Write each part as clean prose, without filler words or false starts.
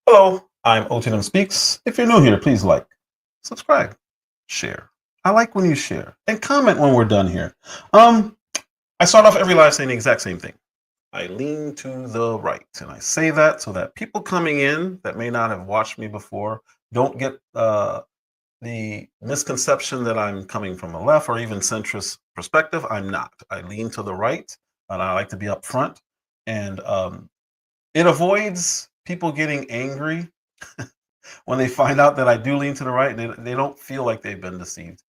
Hello, I'm OTM Speaks. If you're new here, please like, subscribe, share. I like when you share and comment when we're done here. Um, I start off every live saying the exact same thing. I lean to the right, and I say that so that people coming in that may not have watched me before don't get the misconception that I'm coming from a left or even centrist perspective. I'm not. I lean to the right, and I like to be upfront, and it avoids people getting angry when they find out that I do lean to the right. They don't feel like they've been deceived.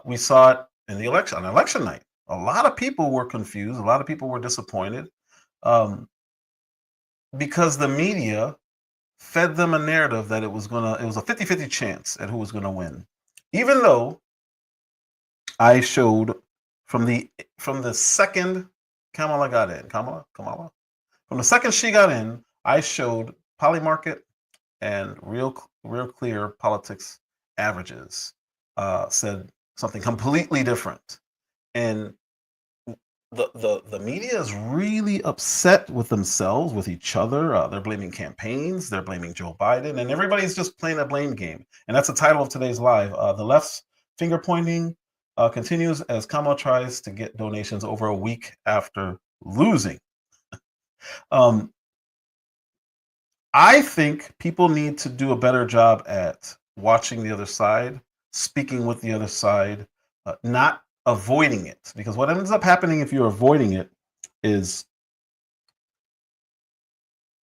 We saw it in the election on election night. A lot of people were confused. A lot of people were disappointed um, because the media fed them a narrative that it was a 50-50 chance at who was gonna win. Even though I showed from the second Kamala got in, Kamala, from the second she got in, I showed Polymarket and real clear politics averages said something completely different. And the media is really upset with themselves, with each other. They're blaming campaigns, they're blaming Joe Biden, and everybody's just playing a blame game. And that's the title of today's live. The left's finger pointing continues as Kamala tries to get donations over a week after losing. Um, I think people need to do a better job at watching the other side, speaking with the other side, not avoiding it. Because what ends up happening if you're avoiding it is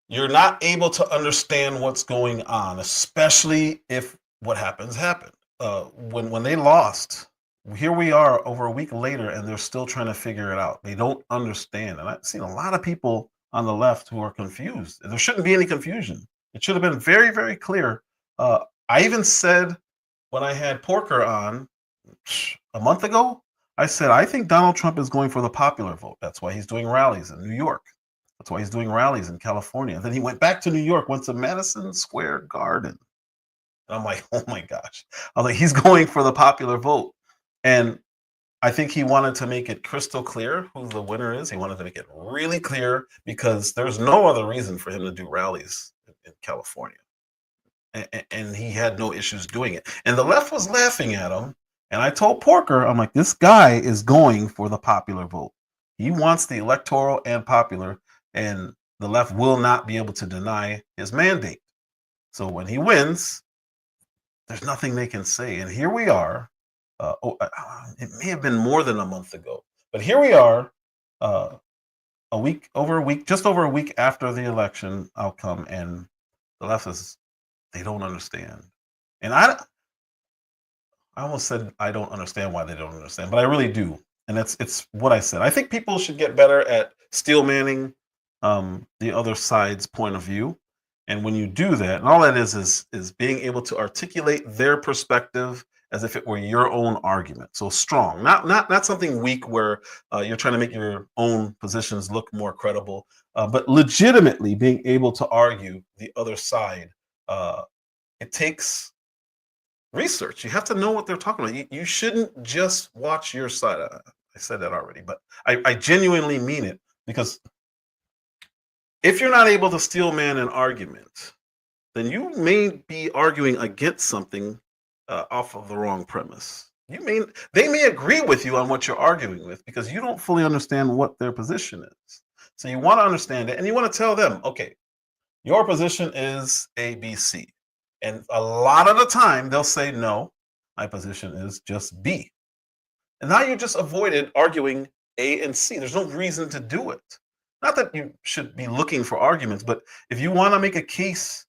you're not able to understand what's going on, especially if what happens happened. When they lost, here we are over a week later, and they're still trying to figure it out. They don't understand, and I've seen a lot of people on the left who are confused. There shouldn't be any confusion. It should have been very, very clear. I even said when I had Porker on a month ago, I said I think Donald Trump is going for the popular vote. That's why he's doing rallies in New York. That's why he's doing rallies in California. Then he went back to New York, went to Madison Square Garden. And I'm like, oh my gosh. I was like, he's going for the popular vote. And I think he wanted to make it crystal clear who the winner is. He wanted to make it really clear because there's no other reason for him to do rallies in California. And he had no issues doing it. And the left was laughing at him. And I told Porker, I'm like, this guy is going for the popular vote. He wants the electoral and popular, and the left will not be able to deny his mandate. So when he wins, there's nothing they can say. And here we are. It may have been more than a month ago, but here we are, uh, just over a week after the election outcome, and the left is they don't understand. And I almost said I don't understand why they don't understand, but I really do. And it's what I said. I think people should get better at steel manning the other side's point of view. And when you do that, and all that is being able to articulate their perspective as if it were your own argument. So strong, not something weak where you're trying to make your own positions look more credible, but legitimately being able to argue the other side. Uh, it takes research. You have to know what they're talking about. You shouldn't just watch your side. I said that already, but I genuinely mean it because if you're not able to steel man an argument, then you may be arguing against something off of the wrong premise. They may agree with you on what you're arguing with because you don't fully understand what their position is. So you want to understand it, and you want to tell them, okay, your position is A, B, C. And a lot of the time they'll say, no, my position is just B. And now you just avoided arguing A and C. There's no reason to do it. Not that you should be looking for arguments, but if you want to make a case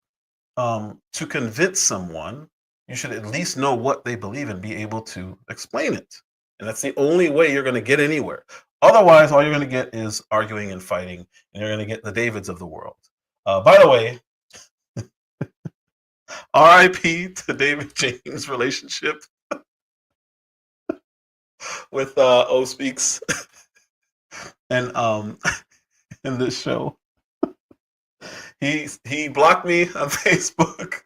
to convince someone, you should at least know what they believe and be able to explain it. And that's the only way you're going to get anywhere. Otherwise, all you're going to get is arguing and fighting, and you're going to get the Davids of the world. By the way, RIP to David James' relationship with O Speaks and in this show. He blocked me on Facebook,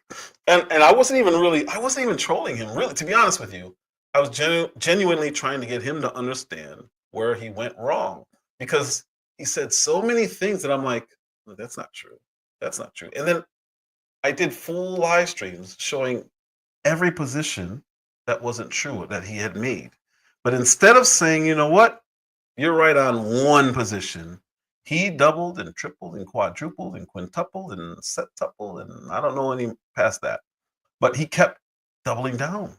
and I wasn't even trolling him, really, to be honest with you. I was genuinely trying to get him to understand where he went wrong because he said so many things that I'm like, "No, that's not true. That's not true." And then I did full live streams showing every position that wasn't true that he had made. But instead of saying, you know what, you're right on one position, he doubled and tripled and quadrupled and quintupled and septupled and I don't know any past that. But he kept doubling down.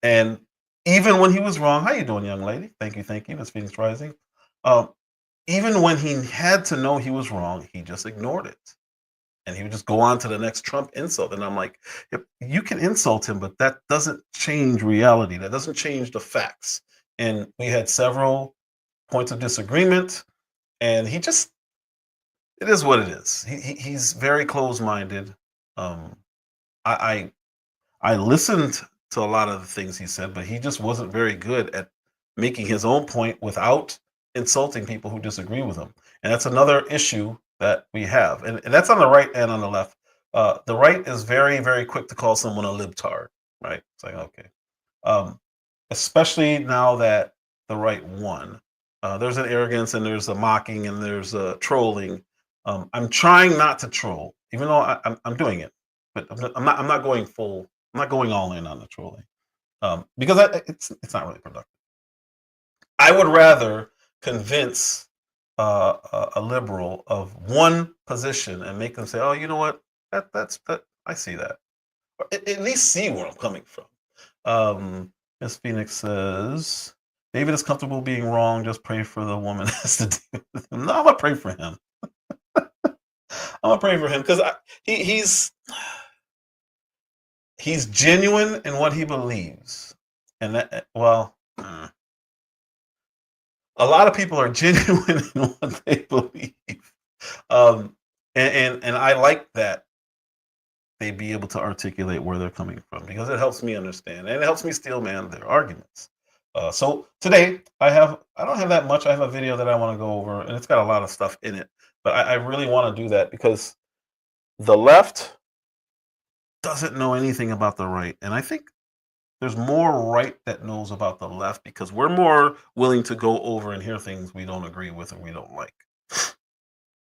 And even when he was wrong, how you doing, young lady? Thank you, thank you. Miss Phoenix Rising. Um, even when he had to know he was wrong, he just ignored it. And he would just go on to the next Trump insult. And I'm like, "Yep, you can insult him, but that doesn't change reality. That doesn't change the facts." And we had several points of disagreement. And he just, it is what it is. He's very close minded. Um, I listened to a lot of the things he said, but he just wasn't very good at making his own point without insulting people who disagree with him. And that's another issue that we have. And that's on the right and on the left. The right is very, very quick to call someone a libtard, right? It's like, okay. Um, Especially now that the right won. There's an arrogance and there's a mocking and there's a trolling. I'm trying not to troll, even though I'm doing it, but I'm not going full. I'm not going all in on the trolling because it's not really productive. I would rather convince a liberal of one position and make them say, "Oh, you know what? That I see that." Or at least see where I'm coming from. Miss Phoenix says, David is comfortable being wrong. Just pray for the woman has to deal with him. No, I'm gonna pray for him. I'm gonna pray for him because he's genuine in what he believes, and that a lot of people are genuine in what they believe, um, and I like that they be able to articulate where they're coming from because it helps me understand and it helps me steel man their arguments. So today I don't have that much. I have a video that I want to go over and it's got a lot of stuff in it, but I really want to do that because the left doesn't know anything about the right, and I think there's more right that knows about the left because we're more willing to go over and hear things we don't agree with and we don't like.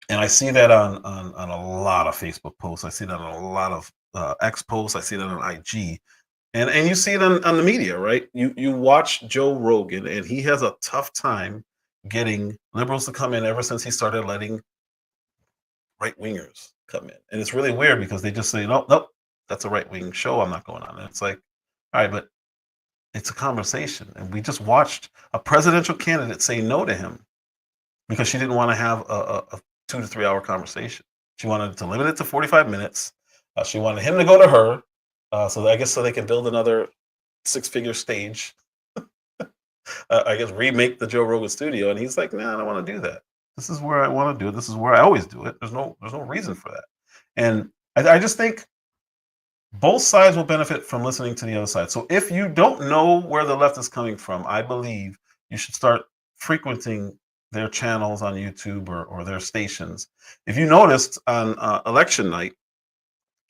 And I see that on a lot of Facebook posts. I see that on a lot of X posts. I see that on IG, and you see it on the media, right? You watch Joe Rogan, and he has a tough time getting liberals to come in ever since he started letting right wingers come in, and it's really weird because they just say, "Nope, nope, that's a right wing show. I'm not going on." And it's like, all right, but it's a conversation, and we just watched a presidential candidate say no to him because she didn't want to have a 2 to 3 hour conversation. She wanted to limit it to 45 minutes. She wanted him to go to her. So I guess so they can build another 6-figure stage. I guess remake the Joe Rogan studio. And he's like, nah, I don't want to do that. This is where I want to do it. This is where I always do it. There's no reason for that. And I just think both sides will benefit from listening to the other side. So if you don't know where the left is coming from, I believe you should start frequenting their channels on YouTube or their stations. If you noticed on election night,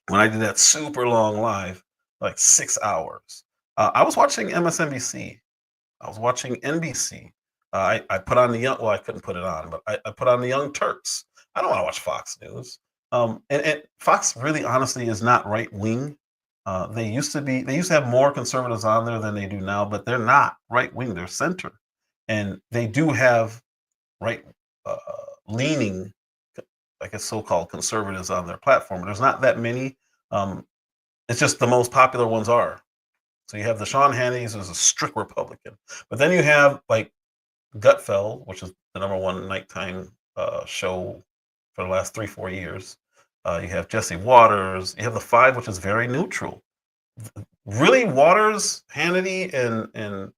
when I did that super long live, like 6 hours, I was watching MSNBC. I was watching NBC. I put on the young. Well, I couldn't put it on, but I put on the Young Turks. I don't want to watch Fox News. And Fox really, honestly, is not right wing. They used to be. They used to have more conservatives on there than they do now, but they're not right wing. They're center, and they do have right uh, leaning, I guess, so-called conservatives on their platform. There's not that many. It's just the most popular ones are. So you have the Sean Hannity's, who's a strict Republican, but then you have like Gutfeld, which is the #1 nighttime show for the last 3-4 years. You have Jesse Waters. You have the Five, which is very neutral. Really, Waters, Hannity, and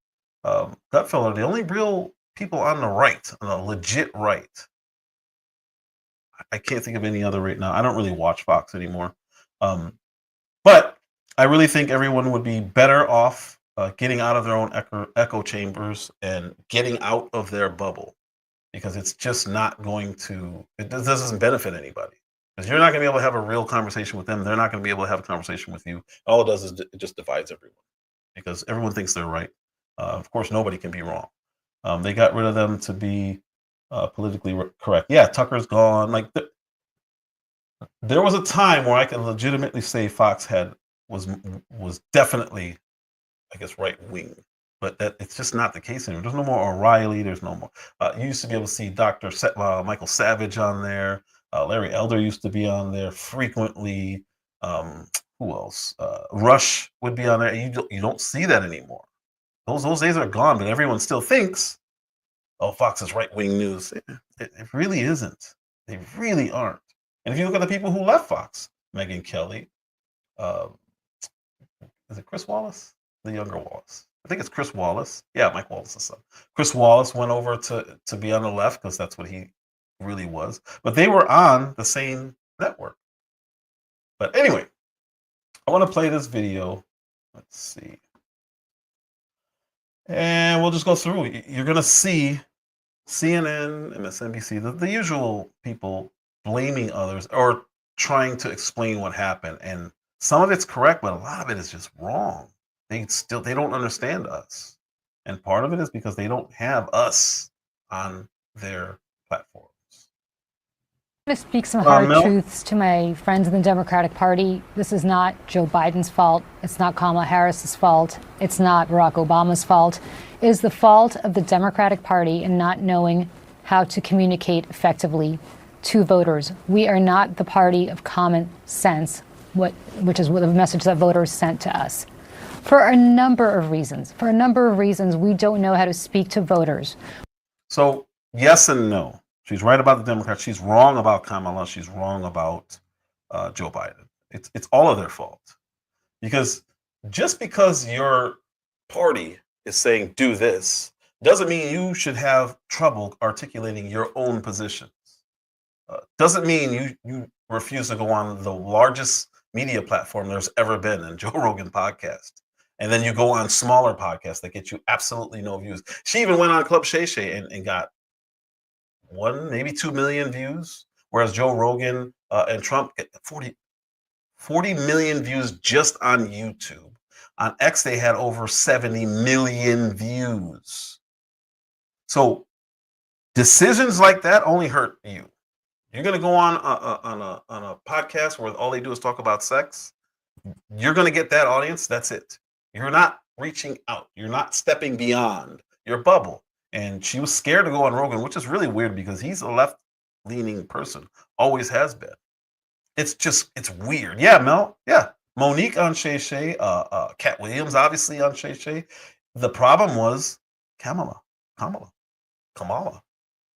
Gutfeld are the only real people on the right, on the legit right. I can't think of any other right now. I don't really watch Fox anymore. But I really think everyone would be better off getting out of their own echo chambers and getting out of their bubble because it's just not going to, it doesn't benefit anybody. Because you're not going to be able to have a real conversation with them. They're not going to be able to have a conversation with you. All it does is it just divides everyone because everyone thinks they're right. Of course, nobody can be wrong. They got rid of them to be politically correct. Yeah, Tucker's gone. Like There was a time where I can legitimately say Fox was definitely, I guess, right wing, but that it's just not the case anymore. There's no more O'Reilly. There's no more. You used to be able to see Michael Savage on there. Larry Elder used to be on there frequently. Who else? Rush would be on there. You don't see that anymore. Those days are gone. But everyone still thinks, oh, Fox is right wing news. It really isn't. They really aren't. And if you look at the people who left Fox, Megyn Kelly, uh, is it Chris Wallace? The younger Wallace. I think it's Chris Wallace. Yeah, Mike Wallace's son. Chris Wallace went over to be on the left because that's what he really was. But they were on the same network. But anyway, I want to play this video. Let's see. And we'll just go through. You're going to see CNN, MSNBC, the usual people blaming others or trying to explain what happened. And some of it's correct, but a lot of it is just wrong. They don't understand us. And part of it is because they don't have us on their platforms. I'm going to speak some hard truths to my friends in the Democratic Party. This is not Joe Biden's fault. It's not Kamala Harris's fault. It's not Barack Obama's fault. It is the fault of the Democratic Party in not knowing how to communicate effectively to voters. We are not the party of common sense, which is what the message that voters sent to us. For a number of reasons. We don't know how to speak to voters. So, yes and no. She's right about the Democrats. She's wrong about Kamala. She's wrong about Joe Biden. It's all of their fault. Because just because your party is saying do this doesn't mean you should have trouble articulating your own positions. Doesn't mean you refuse to go on the largest media platform there's ever been, in Joe Rogan podcast. And then you go on smaller podcasts that get you absolutely no views. She even went on Club Shay Shay and got 1, maybe 2 million views, whereas Joe Rogan and Trump get 40 million views just on YouTube. On X, they had over 70 million views. So decisions like that only hurt you. You're going to go on a podcast where all they do is talk about sex. You're going to get that audience. That's it. You're not reaching out. You're not stepping beyond your bubble. And she was scared to go on Rogan, which is really weird because he's a left-leaning person. Always has been. It's weird. Yeah, Mel. Yeah. Monique on Shay Shay. Cat Williams, obviously, on Shay Shay. The problem was Kamala.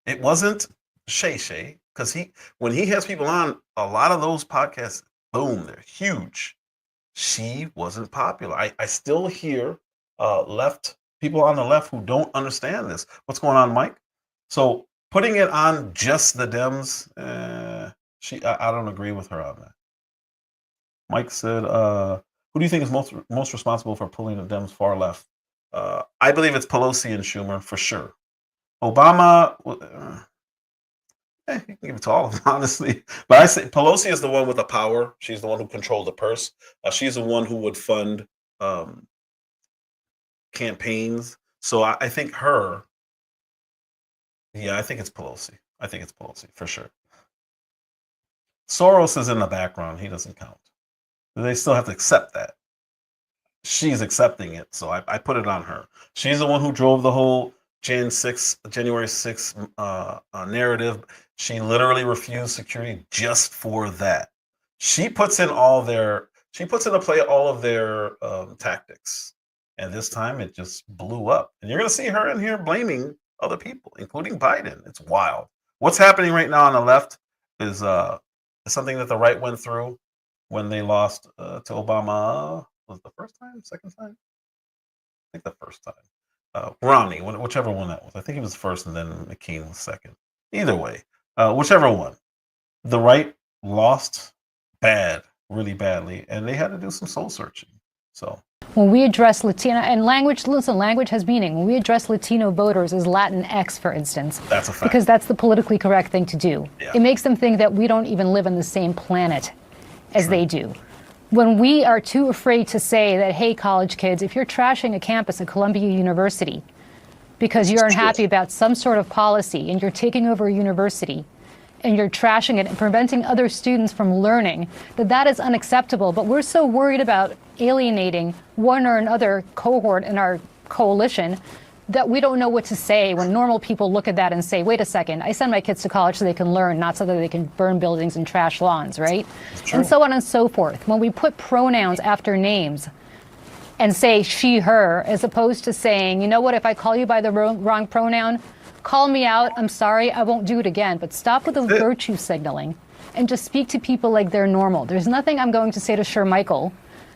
It wasn't Shay Shay, because when he has people on, a lot of those podcasts, boom, they're huge. She wasn't popular. I still hear people on the left who don't understand this. What's going on, Mike? So putting it on just the Dems, I don't agree with her on that. Mike said, who do you think is most responsible for pulling the Dems far left? I believe it's Pelosi and Schumer, for sure. Obama, you can give it to all of them, honestly. But I say Pelosi is the one with the power. She's the one who controlled the purse. She's the one who would fund campaigns. So I think her. Yeah, I think it's Pelosi. For sure. Soros is in the background. He doesn't count. They still have to accept that. She's accepting it, so I put it on her. She's the one who drove the whole January 6th narrative. She literally refused security just for that. She puts into play all of their tactics. And this time it just blew up. And you're going to see her in here blaming other people, including Biden. It's wild. What's happening right now on the left is something that the right went through when they lost to Obama. Was it the first time? Second time? I think the first time. Romney, whichever one that was. I think he was first and then McCain was second. Either way, whichever one. The right lost really badly, and they had to do some soul searching. So when we address Latino and language has meaning. When we address Latino voters as Latinx, for instance, that's a fact. Because that's the politically correct thing to do. Yeah. It makes them think that we don't even live on the same planet as they do. When we are too afraid to say that, hey, college kids, if you're trashing a campus at Columbia University because you're unhappy about some sort of policy and you're taking over a university, and you're trashing it and preventing other students from learning, that is unacceptable. But we're so worried about alienating one or another cohort in our coalition that we don't know what to say when normal people look at that and say, wait a second, I send my kids to college so they can learn, not so that they can burn buildings and trash lawns, right? And so on and so forth. When we put pronouns after names and say she, her, as opposed to saying, you know what, if I call you by the wrong pronoun, call me out, I'm sorry, I won't do it again. But stop with the virtue signaling and just speak to people like they're normal. There's nothing I'm going to say to Shermichael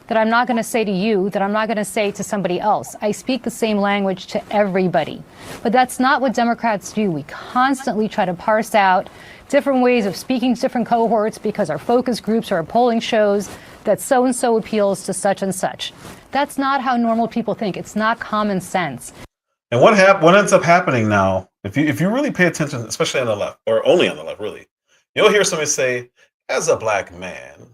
that I'm not going to say to you, that I'm not going to say to somebody else. I speak the same language to everybody. But that's not what Democrats do. We constantly try to parse out different ways of speaking to different cohorts because our focus groups or our polling shows that so-and-so appeals to such and such. That's not how normal people think. It's not common sense. And what ends up happening now, if you really pay attention, especially on the left, or only on the left, really, you'll hear somebody say, as a black man,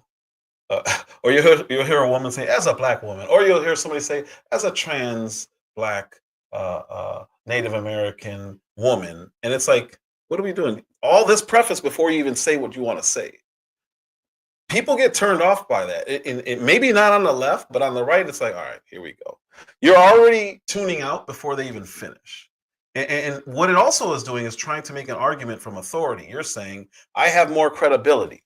or you'll hear a woman say, as a black woman, or you'll hear somebody say, as a trans black Native American woman. And it's like, what are we doing? All this preface before you even say what you want to say. People get turned off by that. It maybe not on the left, but on the right, it's like, all right, here we go. You're already tuning out before they even finish. And what it also is doing is trying to make an argument from authority. You're saying, I have more credibility.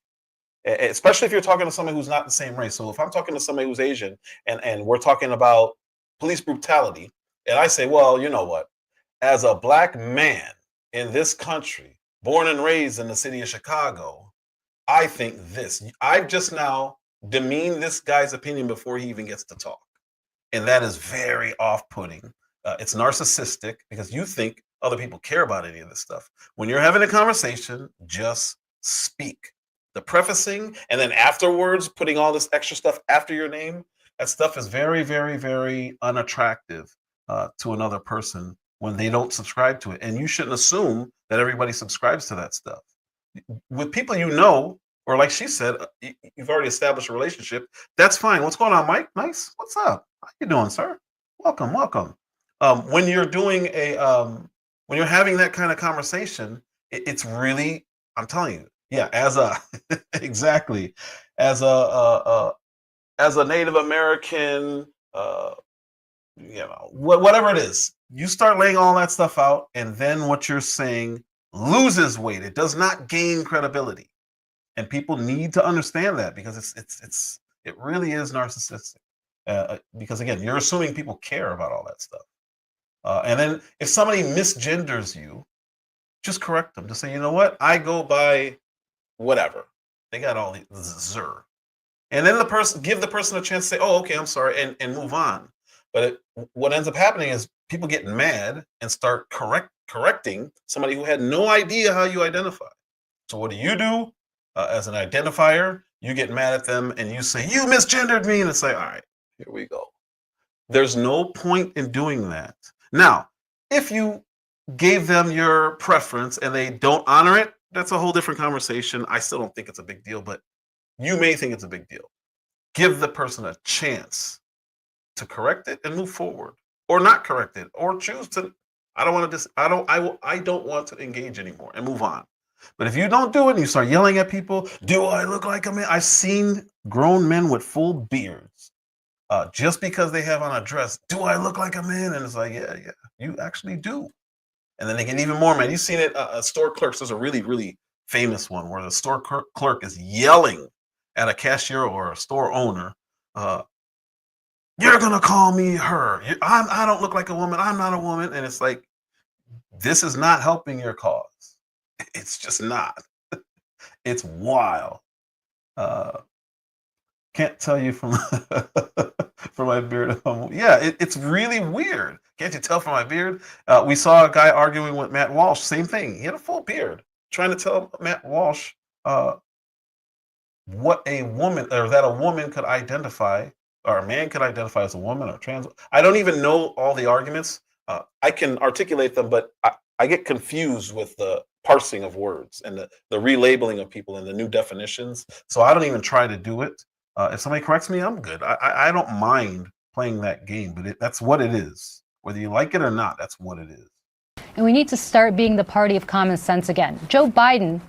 Especially if you're talking to somebody who's not the same race. So if I'm talking to somebody who's Asian and we're talking about police brutality, and I say, well, you know what? As a black man in this country, born and raised in the city of Chicago, I think this. I've just now demeaned this guy's opinion before he even gets to talk. And that is very off-putting. It's narcissistic because you think other people care about any of this stuff. When you're having a conversation, just speak. The prefacing and then afterwards putting all this extra stuff after your name, that stuff is very, very, very unattractive to another person when they don't subscribe to it. And you shouldn't assume that everybody subscribes to that stuff. With people you know, or like she said, you've already established a relationship, that's fine. What's going on, Mike? Nice. What's up? How you doing, sir? Welcome, welcome. When you're doing when you're having that kind of conversation, it's really, I'm telling you, yeah, as a exactly as a Native American, whatever it is, you start laying all that stuff out, and then what you're saying loses weight. It does not gain credibility, and people need to understand that because it really is narcissistic. Because again, you're assuming people care about all that stuff, and then if somebody misgenders you, just correct them. Just say, you know what, I go by whatever. They got all the zer. And then give the person a chance to say, oh, okay, I'm sorry, and move on. But what ends up happening is people get mad and start correcting somebody who had no idea how you identify. So what do? As an identifier, you get mad at them and you say, you misgendered me. And it's like, all right, here we go. There's no point in doing that. Now, if you gave them your preference and they don't honor it, that's a whole different conversation. I still don't think it's a big deal, but you may think it's a big deal. Give the person a chance to correct it and move forward, or not correct it, or choose to. I don't want to engage anymore and move on. But if you don't do it and you start yelling at people, do I look like a man? I've seen grown men with full beards just because they have on a dress. Do I look like a man? And it's like, yeah, you actually do. And then they get even more mad. You've seen it. Store clerks. There's a really, really famous one where the store clerk is yelling at a cashier or a store owner. You're gonna call me her. I don't look like a woman. I'm not a woman. And it's like, this is not helping your cause. It's just not. It's wild. Can't tell you from from my beard. Yeah, it's really weird. Can't you tell from my beard? We saw a guy arguing with Matt Walsh. Same thing. He had a full beard, trying to tell Matt Walsh what a woman, or that a woman could identify, or a man could identify as a woman or trans. I don't even know all the arguments. I can articulate them, but I get confused with the parsing of words and the relabeling of people and the new definitions. So I don't even try to do it. If somebody corrects me, I'm good. I don't mind playing that game, but that's what it is. Whether you like it or not, that's what it is. And we need to start being the party of common sense again. Joe Biden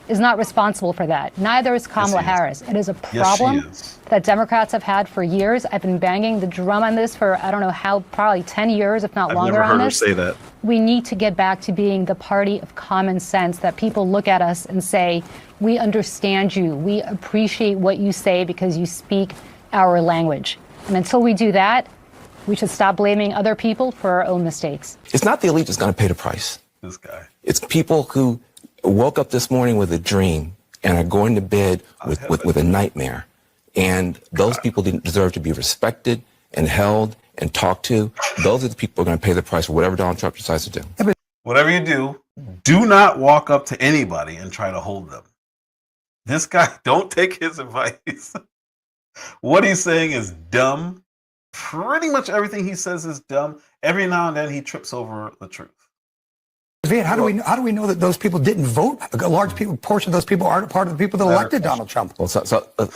is not responsible for that. Neither is Kamala Harris. It is a problem that Democrats have had for years. I've been banging the drum on this for, I don't know how, probably 10 years, if not longer on this. I've never heard her say that. We need to get back to being the party of common sense, that people look at us and say, we understand you. We appreciate what you say because you speak our language. And until we do that, we should stop blaming other people for our own mistakes. It's not the elite that's going to pay the price. This guy. It's people who woke up this morning with a dream and are going to bed with a nightmare. And those people deserve to be respected and held and talked to. Those are the people who are going to pay the price for whatever Donald Trump decides to do. Whatever you do not walk up to anybody and try to hold them. This guy, don't take his advice. What he's saying is dumb. Pretty much everything he says is dumb. Every now and then he trips over the truth. How do we know that those people didn't vote? A large portion of those people aren't part of the people that elected Donald Trump. Well,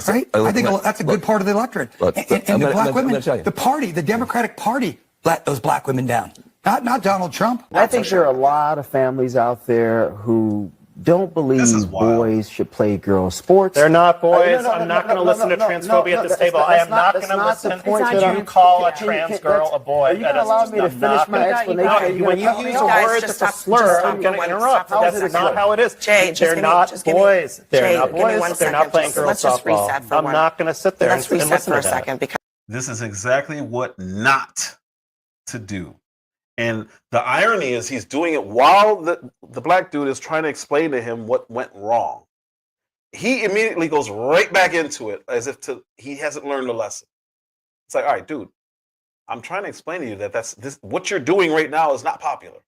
right? I think that's a good part of the electorate. And the black women, the Democratic Party let those black women down. Not Donald Trump. I think there are a lot of families out there who don't believe boys should play girls' sports. They're not boys. I'm not going to listen to transphobia at this table. I am not going to listen to you call a trans girl a boy. Are you going to allow me to finish my explanation? When you use a word that's a slur, I'm going to interrupt. That's not how it is. They're not boys. They're not boys. They're not playing girls' softball. I'm not going to sit there and listen to that. This is exactly what not to do. And the irony is he's doing it while the black dude is trying to explain to him what went wrong. He immediately goes right back into it as if he hasn't learned a lesson. It's like, all right, dude, I'm trying to explain to you that what you're doing right now is not popular.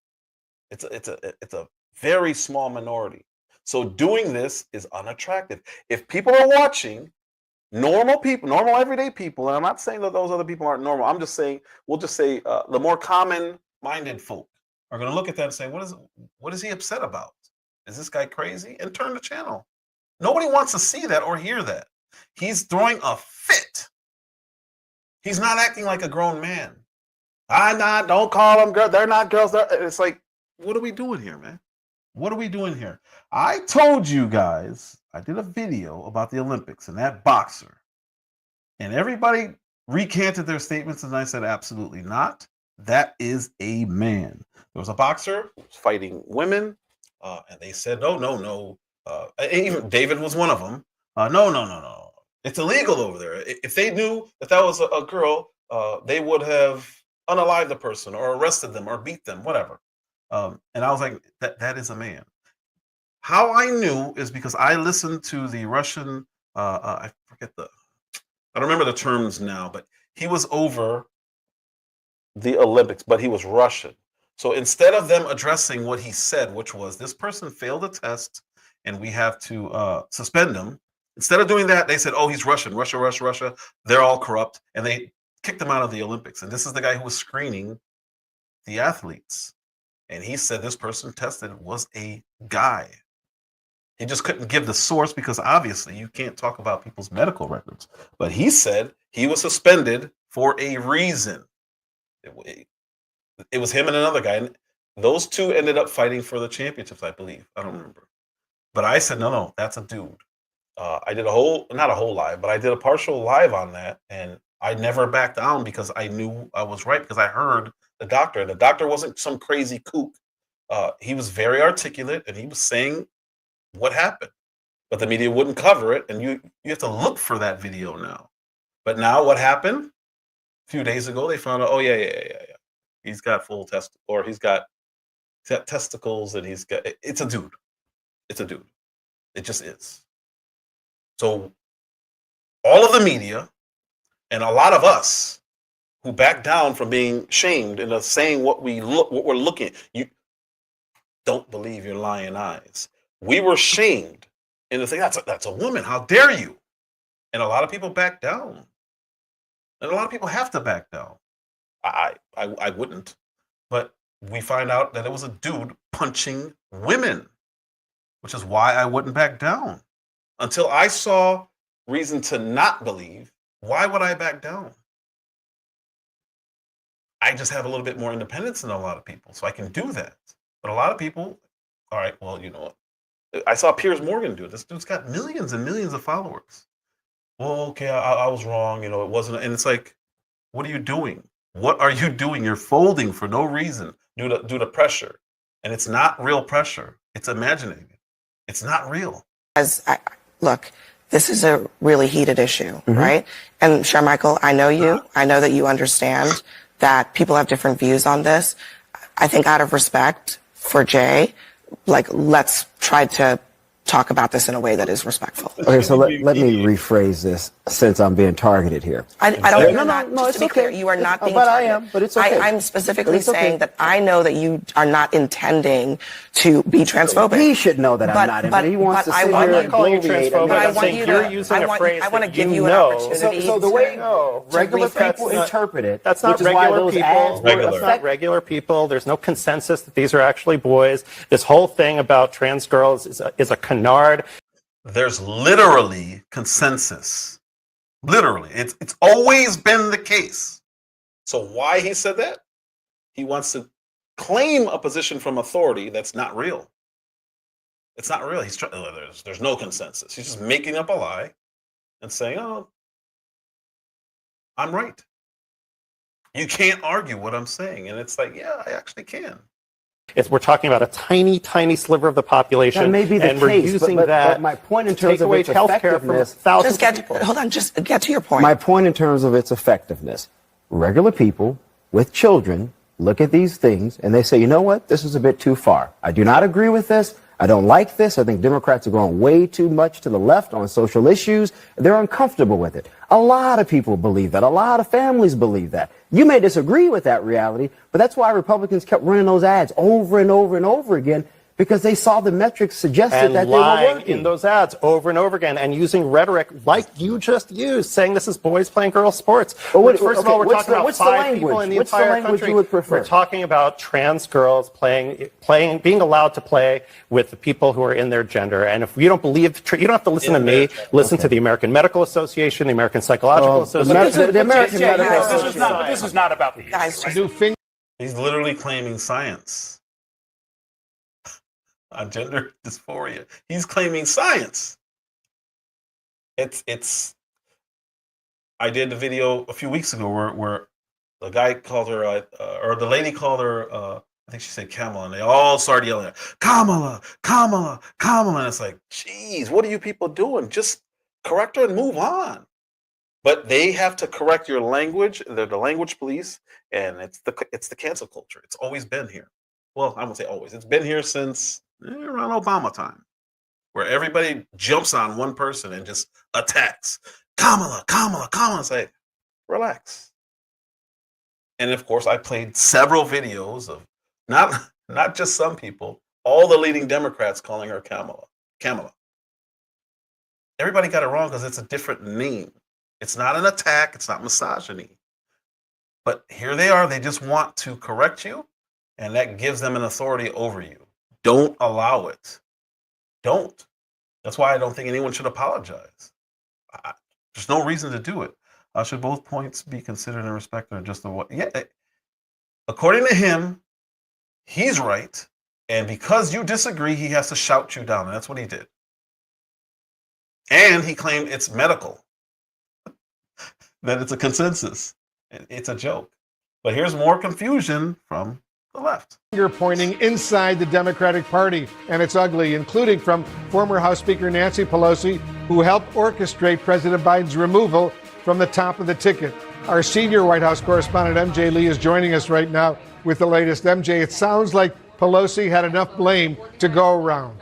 It's a very small minority. So doing this is unattractive. If people are watching, normal people, normal everyday people, and I'm not saying that those other people aren't normal. I'm just saying, we'll just say the more common-minded folk are going to look at that and say, what is he upset about? Is this guy crazy? And turn the channel. Nobody wants to see that or hear that. He's throwing a fit. He's not acting like a grown man. Don't call them girls. They're not girls. It's like, what are we doing here, man? What are we doing here? I told you guys, I did a video about the Olympics and that boxer. And everybody recanted their statements and I said, absolutely not. That is a man. There was a boxer who was fighting women, and they said, no. Even David was one of them. No. It's illegal over there. If they knew that was a girl, they would have unalived the person or arrested them or beat them, whatever. And I was like, that is a man. How I knew is because I listened to the Russian, I don't remember the terms now, but he was over the Olympics, but he was Russian. So instead of them addressing what he said, which was this person failed a test and we have to suspend him, instead of doing that, they said, oh, he's Russian, Russia. They're all corrupt. And they kicked him out of the Olympics. And this is the guy who was screening the athletes. And he said this person tested was a guy. He just couldn't give the source because obviously you can't talk about people's medical records. But he said he was suspended for a reason. It was him and another guy. And those two ended up fighting for the championships, I believe. I don't remember. But I said, no, that's a dude. I did not a whole live, but I did a partial live on that. And I never backed down because I knew I was right because I heard the doctor. And the doctor wasn't some crazy kook. He was very articulate and he was saying what happened. But the media wouldn't cover it. And you have to look for that video now. But now what happened? A few days ago, they found out, oh, yeah. He's got full or he's got testicles and it's a dude. It's a dude. It just is. So all of the media and a lot of us who back down from being shamed and saying what we're looking at, you don't believe your lying eyes. We were shamed and to say that's a woman. How dare you? And a lot of people back down. And a lot of people have to back down. I wouldn't. But we find out that it was a dude punching women, which is why I wouldn't back down. Until I saw reason to not believe, why would I back down? I just have a little bit more independence than a lot of people, so I can do that. But a lot of people, all right, well, you know what? I saw Piers Morgan do it. This dude's got millions and millions of followers. Well, okay, I was wrong. It wasn't. And it's like, what are you doing? What are you doing? You're folding for no reason due to pressure. And it's not real pressure. It's imagining it. It's not real. Look, this is a really heated issue, right? And Sharmichael, I know you. I know that you understand that people have different views on this. I think out of respect for Jay, let's try to talk about this in a way that is respectful. Okay, so let me rephrase this since I'm being targeted here. I don't. No, it's to be clear, you are not being targeted. I am, but it's okay. I'm specifically saying that I know that you are not intending to be transphobic. He should know that I'm not. But he wants to sit here and calling you transphobic. I'm saying you're using a phrase that you know. So the way regular people interpret it, that's not regular people. That's not regular people. There's no consensus that these are actually boys. This whole thing about trans girls is a canard. There's literally consensus. Literally. It's always been the case. So why he said that? He wants to claim a position from authority that's not real. It's not real. There's no consensus. He's just making up a lie and saying, oh, I'm right. You can't argue what I'm saying. And it's like, yeah, I actually can. We're talking about a tiny, tiny sliver of the population. That may be the and case, we're using but my point in terms of its effectiveness. Hold on, just get to your point. My point in terms of its effectiveness. Regular people with children look at these things and they say, you know what, this is a bit too far. I do not agree with this. I don't like this. I think Democrats are going way too much to the left on social issues. They're uncomfortable with it. A lot of people believe that. A lot of families believe that. You may disagree with that reality, but that's why Republicans kept running those ads over and over and over again, because they saw the metrics suggested that they were working. In those ads over and over again and using rhetoric like you just used, saying this is boys playing girls sports. First of all, we're talking about 5 people in the entire country. We're talking about trans girls being allowed to play with the people who are in their gender. And if you don't believe, you don't have to listen to me. Listen to the American Medical Association, the American Psychological Association. The American Medical Association. This is not about the He's literally claiming science on gender dysphoria. He's claiming science. It's. I did the video a few weeks ago where the guy called her, or the lady called her. I think she said Kamala, and they all started yelling at her, Kamala, Kamala, Kamala. And it's like, geez, what are you people doing? Just correct her and move on. But they have to correct your language. They're the language police, and it's the cancel culture. It's always been here. Well, I won't say always. It's been here since around Obama time, where everybody jumps on one person and just attacks. Kamala, Kamala, Kamala. Say, relax. And of course, I played several videos of not just some people, all the leading Democrats calling her Kamala. Kamala. Everybody got it wrong because it's a different name. It's not an attack. It's not misogyny. But here they are. They just want to correct you, and that gives them an authority over you. Don't allow it. Don't. That's why I don't think anyone should apologize. There's no reason to do it. Should both points be considered and respected, or just the what? Yeah. According to him, he's right, and because you disagree, he has to shout you down, and that's what he did. And he claimed it's medical, that it's a consensus. It's a joke. But here's more confusion from the left. Finger pointing inside the Democratic Party, and it's ugly, including from former House Speaker Nancy Pelosi, who helped orchestrate President Biden's removal from the top of the ticket. Our senior White House correspondent, MJ Lee, is joining us right now with the latest. MJ, it sounds like Pelosi had enough blame to go around.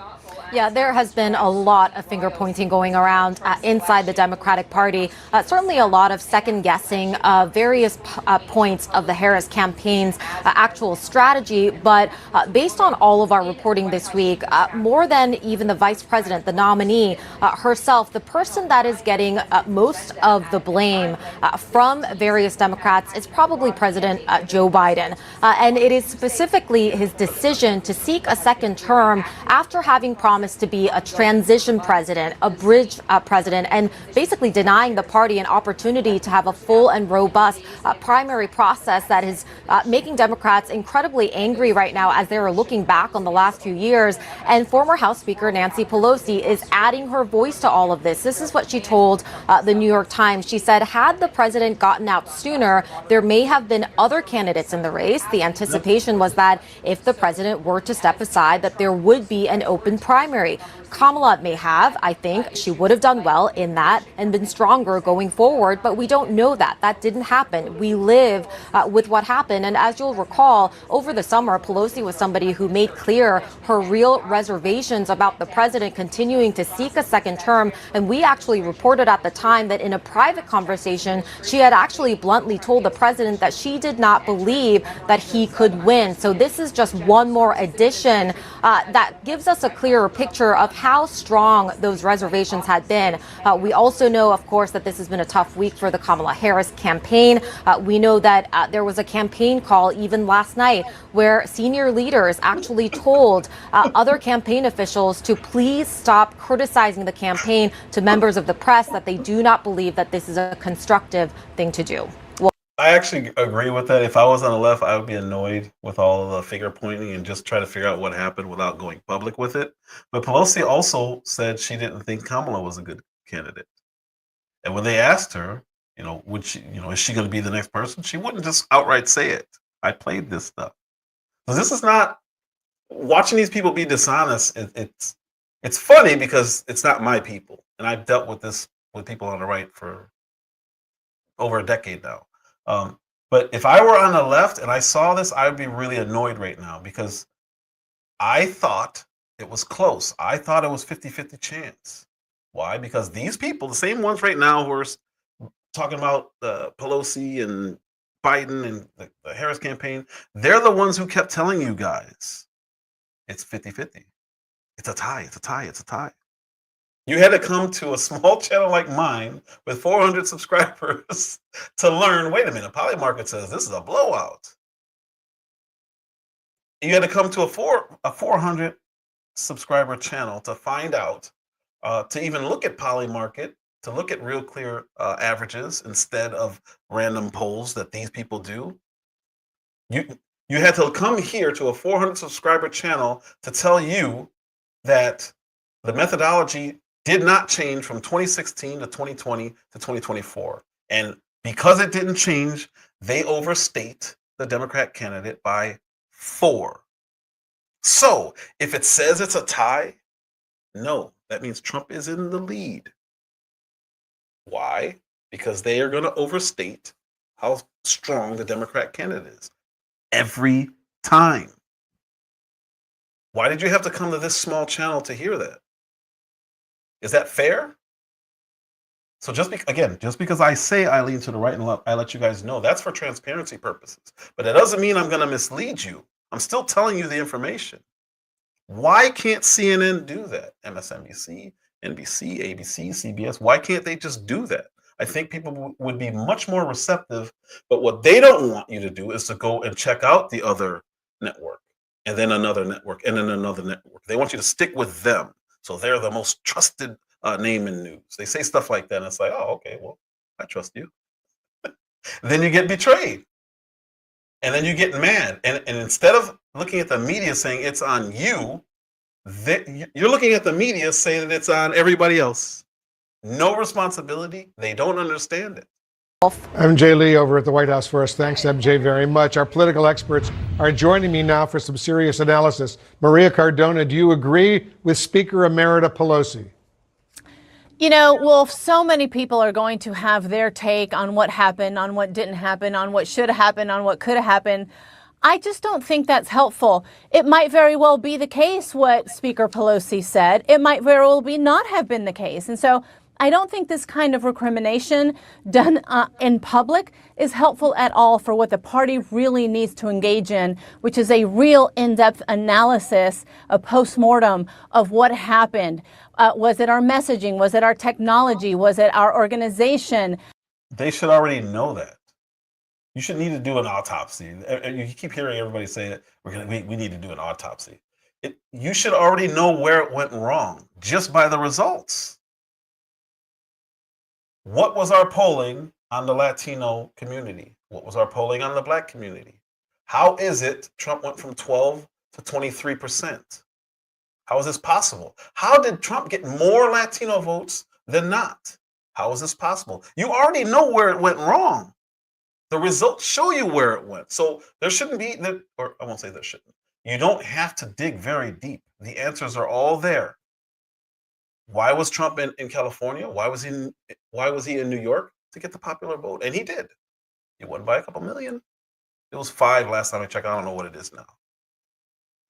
Yeah, there has been a lot of finger pointing going around inside the Democratic Party. Certainly a lot of second guessing of various points of the Harris campaign's actual strategy. But based on all of our reporting this week, more than even the vice president, the nominee herself, the person that is getting most of the blame from various Democrats is probably President Joe Biden. And it is specifically his decision to seek a second term after having promised promised to be a transition president, a bridge president, and basically denying the party an opportunity to have a full and robust primary process that is making Democrats incredibly angry right now as they are looking back on the last few years. And former House Speaker Nancy Pelosi is adding her voice to all of this. This is what she told the New York Times. She said, had the president gotten out sooner, there may have been other candidates in the race. The anticipation was that if the president were to step aside, that there would be an open primary. Kamala may have. I think she would have done well in that and been stronger going forward, but we don't know that. That didn't happen. We live with what happened. And as you'll recall, over the summer, Pelosi was somebody who made clear her real reservations about the president continuing to seek a second term. And we actually reported at the time that in a private conversation, she had actually bluntly told the president that she did not believe that he could win. So this is just one more addition that gives us a clearer picture of how strong those reservations had been. We also know, of course, that this has been a tough week for the Kamala Harris campaign. We know that there was a campaign call even last night where senior leaders actually told other campaign officials to please stop criticizing the campaign to members of the press, that they do not believe that this is a constructive thing to do. I actually agree with that. If I was on the left, I would be annoyed with all of the finger pointing and just try to figure out what happened without going public with it. But Pelosi also said she didn't think Kamala was a good candidate. And when they asked her, would she, is she going to be the next person? She wouldn't just outright say it. I played this stuff. So this is not watching these people be dishonest. It's funny because it's not my people. And I've dealt with this with people on the right for over a decade now. But if I were on the left and I saw this, I would be really annoyed right now because I thought it was close. I thought it was 50-50 chance. Why? Because these people, the same ones right now who are talking about Pelosi and Biden and the Harris campaign, they're the ones who kept telling you guys it's 50-50. It's a tie. It's a tie. It's a tie. You had to come to a small channel like mine with 400 subscribers to learn, wait a minute, Polymarket says this is a blowout. You had to come to a 400 subscriber channel to find out, to even look at Polymarket, to look at real clear averages instead of random polls that these people do. You had to come here to a 400 subscriber channel to tell you that the methodology did not change from 2016 to 2020 to 2024. And because it didn't change, they overstate the Democrat candidate by 4. So if it says it's a tie, no, that means Trump is in the lead. Why? Because they are going to overstate how strong the Democrat candidate is every time. Why did you have to come to this small channel to hear that? Is that fair? So just because I say I lean to the right and left, I let you guys know that's for transparency purposes. But that doesn't mean I'm going to mislead you. I'm still telling you the information. Why can't CNN do that? MSNBC, NBC, ABC, CBS. Why can't they just do that? I think people would be much more receptive. But what they don't want you to do is to go and check out the other network and then another network and then another network. They want you to stick with them. So they're the most trusted name in news. They say stuff like that, and it's like, oh, okay, well, I trust you. Then you get betrayed. And then you get mad. And instead of looking at the media saying it's on you, you're looking at the media saying that it's on everybody else. No responsibility. They don't understand it. MJ Lee over at the White House for us. Thanks, MJ, very much. Our political experts are joining me now for some serious analysis. Maria Cardona, do you agree with Speaker Emerita Pelosi? Well, so many people are going to have their take on what happened, on what didn't happen, on what should have happened, on what could have happened. I just don't think that's helpful. It might very well be the case what Speaker Pelosi said. It might very well not have been the case. And so I don't think this kind of recrimination done in public is helpful at all for what the party really needs to engage in, which is a real in-depth analysis, a postmortem of what happened. Was it our messaging? Was it our technology? Was it our organization? They should already know that. You should need to do an autopsy. You keep hearing everybody say that we need to do an autopsy. You should already know where it went wrong just by the results. What was our polling on the Latino community? What was our polling on the Black community? How is it Trump went from 12 to 23%? How is this possible? How did Trump get more Latino votes than not? How is this possible? You already know where it went wrong. The results show you where it went. So there shouldn't be, or I won't say there shouldn't. You don't have to dig very deep. The answers are all there. Why was Trump in California? Why was he in New York? To get the popular vote. And he did. He won by a couple million. It was 5 last time I checked. I don't know what it is now.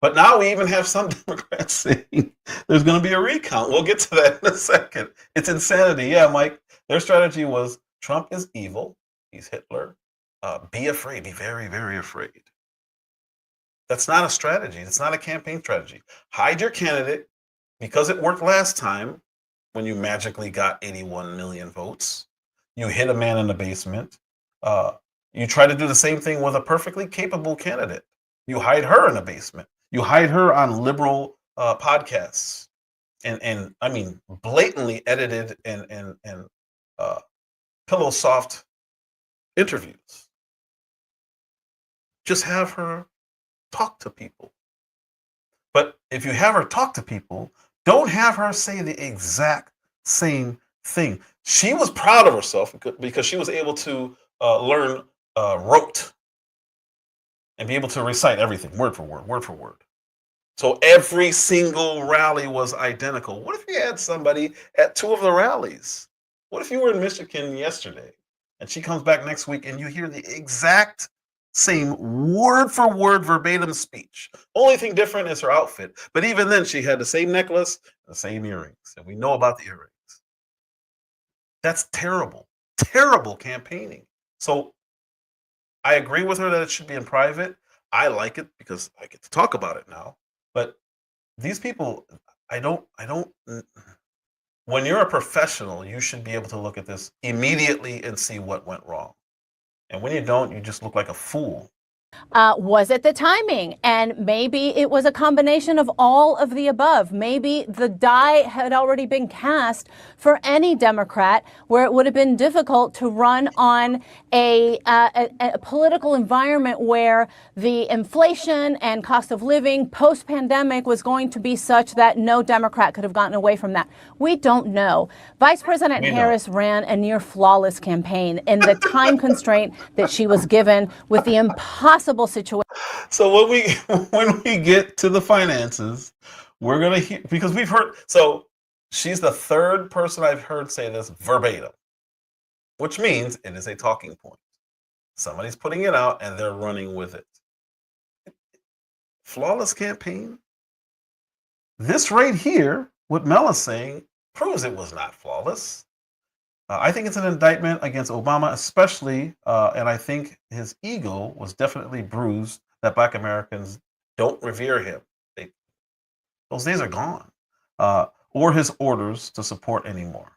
But now we even have some Democrats saying there's going to be a recount. We'll get to that in a second. It's insanity. Yeah, Mike, their strategy was Trump is evil. He's Hitler. Be afraid. Be very, very afraid. That's not a strategy. It's not a campaign strategy. Hide your candidate because it worked last time when you magically got 81 million votes. You hit a man in the basement. You try to do the same thing with a perfectly capable candidate. You hide her in a basement. You hide her on liberal podcasts, and I mean blatantly edited and pillow soft interviews. Just have her talk to people. But if you have her talk to people, don't have her say the exact same thing. She was proud of herself because she was able to learn rote and be able to recite everything word for word, word for word. So every single rally was identical. What if you had somebody at 2 of the rallies? What if you were in Michigan yesterday and she comes back next week and you hear the exact same word for word verbatim speech? Only thing different is her outfit. But even then, she had the same necklace, the same earrings. And we know about the earrings. That's terrible, terrible campaigning. So I agree with her that it should be in private. I like it because I get to talk about it now. But these people, I don't, when you're a professional, you should be able to look at this immediately and see what went wrong. And when you don't, you just look like a fool. Was it the timing? And maybe it was a combination of all of the above. Maybe the die had already been cast for any Democrat where it would have been difficult to run on a political environment where the inflation and cost of living post-pandemic was going to be such that no Democrat could have gotten away from that. We don't know. Vice President Harris ran a near flawless campaign in the time constraint that she was given with the impossible situation. So when we get to the finances, we're gonna hear, because we've heard. So she's the third person I've heard say this verbatim, which means it is a talking point. Somebody's putting it out and they're running with it. Flawless campaign. This right here, what Mel is saying, proves it was not flawless. I think it's an indictment against Obama, especially, and I think his ego was definitely bruised that Black Americans don't revere him. Those days are gone, or his orders to support anymore.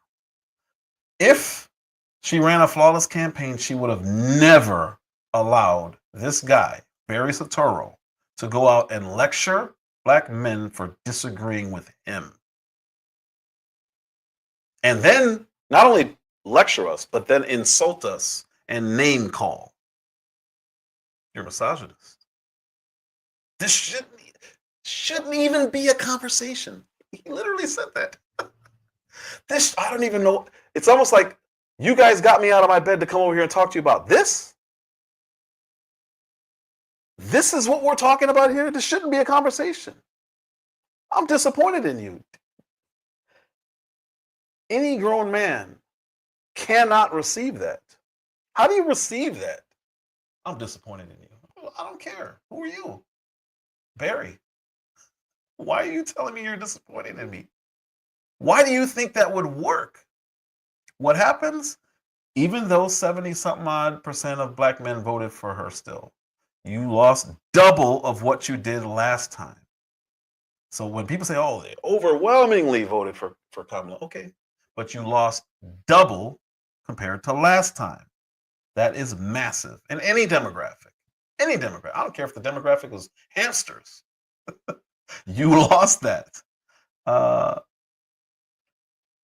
If she ran a flawless campaign, she would have never allowed this guy, Barry Soetoro, to go out and lecture Black men for disagreeing with him. And then not only lecture us, but then insult us and name call. You're a misogynist. This shouldn't even be a conversation. He literally said that. I don't even know. It's almost like you guys got me out of my bed to come over here and talk to you about this. This is what we're talking about here. This shouldn't be a conversation. I'm disappointed in you. Any grown man cannot receive that. How do you receive that? I'm disappointed in you. I don't care. Who are you? Barry. Why are you telling me you're disappointed in me? Why do you think that would work? What happens? Even though 70-something odd % of Black men voted for her still, you lost double of what you did last time. So when people say, oh, they overwhelmingly voted for Kamala, okay, but you lost double compared to last time. That is massive in any demographic. Any demographic. I don't care if the demographic was hamsters. You lost that.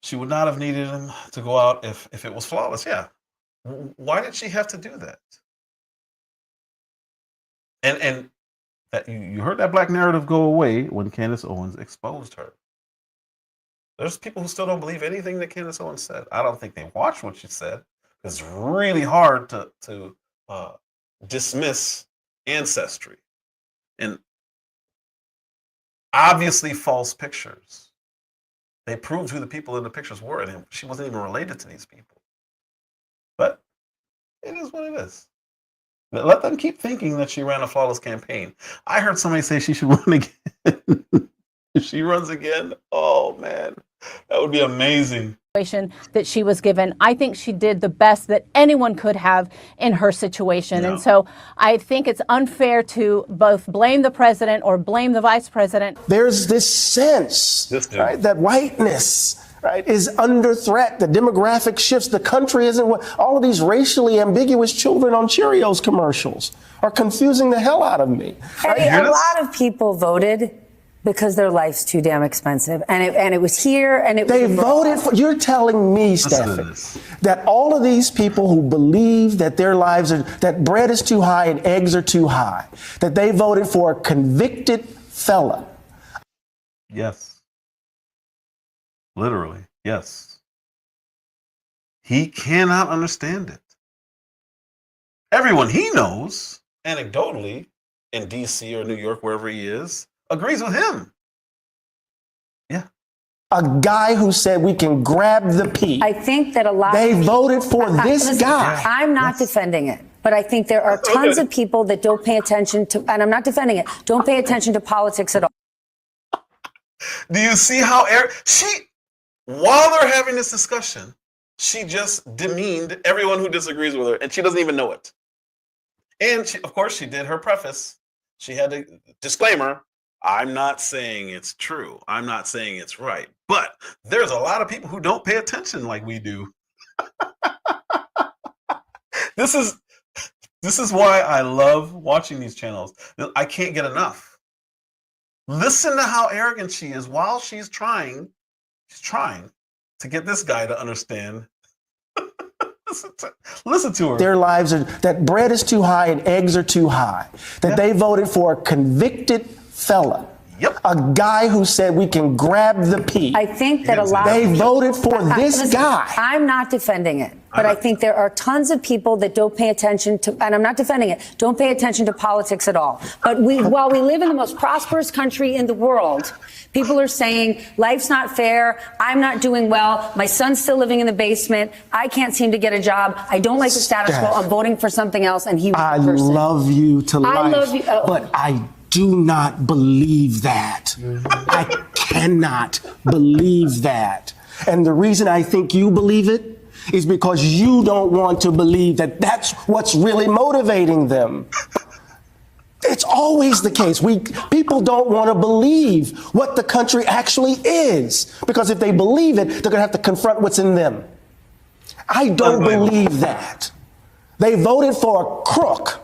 She would not have needed him to go out if it was flawless. Yeah. Why did she have to do that? And that you heard that black narrative go away when Candace Owens exposed her. There's people who still don't believe anything that Candace Owens said. I don't think they watched what she said. It's really hard to dismiss ancestry and obviously false pictures. They proved who the people in the pictures were, and she wasn't even related to these people. But it is what it is. Let them keep thinking that she ran a flawless campaign. I heard somebody say she should run again. If she runs again, oh man, that would be amazing. That she was given. I think she did the best that anyone could have in her situation. Yeah. And so I think it's unfair to both blame the president or blame the vice president. There's this sense, right, that whiteness, right, is under threat. The demographic shifts. The country isn't what all of these racially ambiguous children on Cheerios commercials are confusing the hell out of me. Right? A lot of people voted because their life's too damn expensive, and it was here, and it. They voted for. You're telling me, Stephanie, that all of these people who believe that their lives are that bread is too high and eggs are too high, that they voted for a convicted felon. Yes. Literally, yes. He cannot understand it. Everyone he knows, anecdotally, in D.C. or New York, wherever he is, agrees with him. Yeah. A guy who said we can grab the pea. I think that a lot they voted for this guy. I'm not defending it, but I think there are tons of people that don't pay attention to, and I'm not defending it, don't pay attention to politics at all. Do you see how while they're having this discussion, she just demeaned everyone who disagrees with her, and she doesn't even know it. And of course, she did her preface. She had a disclaimer. I'm not saying it's true. I'm not saying it's right. But there's a lot of people who don't pay attention like we do. This is why I love watching these channels. I can't get enough. Listen to how arrogant she is while she's trying to get this guy to understand. Listen to her. Their lives are that bread is too high and eggs are too high. That they voted for a convicted felon. Yep. A guy who said we can grab the pea. I think that a lot they voted for this guy. I'm not defending it, but I think there are tons of people that don't pay attention to, and I'm not defending it, don't pay attention to politics at all. But while we live in the most prosperous country in the world, people are saying life's not fair. I'm not doing well. My son's still living in the basement. I can't seem to get a job. I don't like the status quo. I'm voting for something else. And he was I the person. love you to life. I love you. But I do not believe that. I cannot believe that. And the reason I think you believe it is because you don't want to believe that that's what's really motivating them. It's always the case. People don't want to believe what the country actually is, because if they believe it, they're going to have to confront what's in them. I don't believe that. They voted for a crook,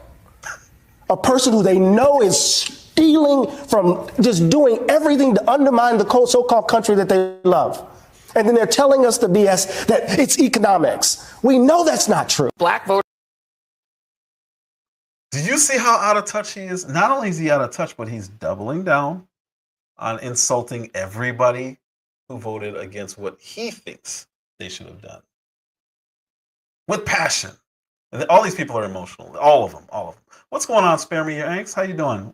a person who they know is stealing from, just doing everything to undermine the so-called country that they love. And then they're telling us the BS that it's economics. We know that's not true. Black voters. Do you see how out of touch he is? Not only is he out of touch, but he's doubling down on insulting everybody who voted against what he thinks they should have done. With passion. And all these people are emotional. All of them. What's going on, Spare Me Your Angst? How you doing?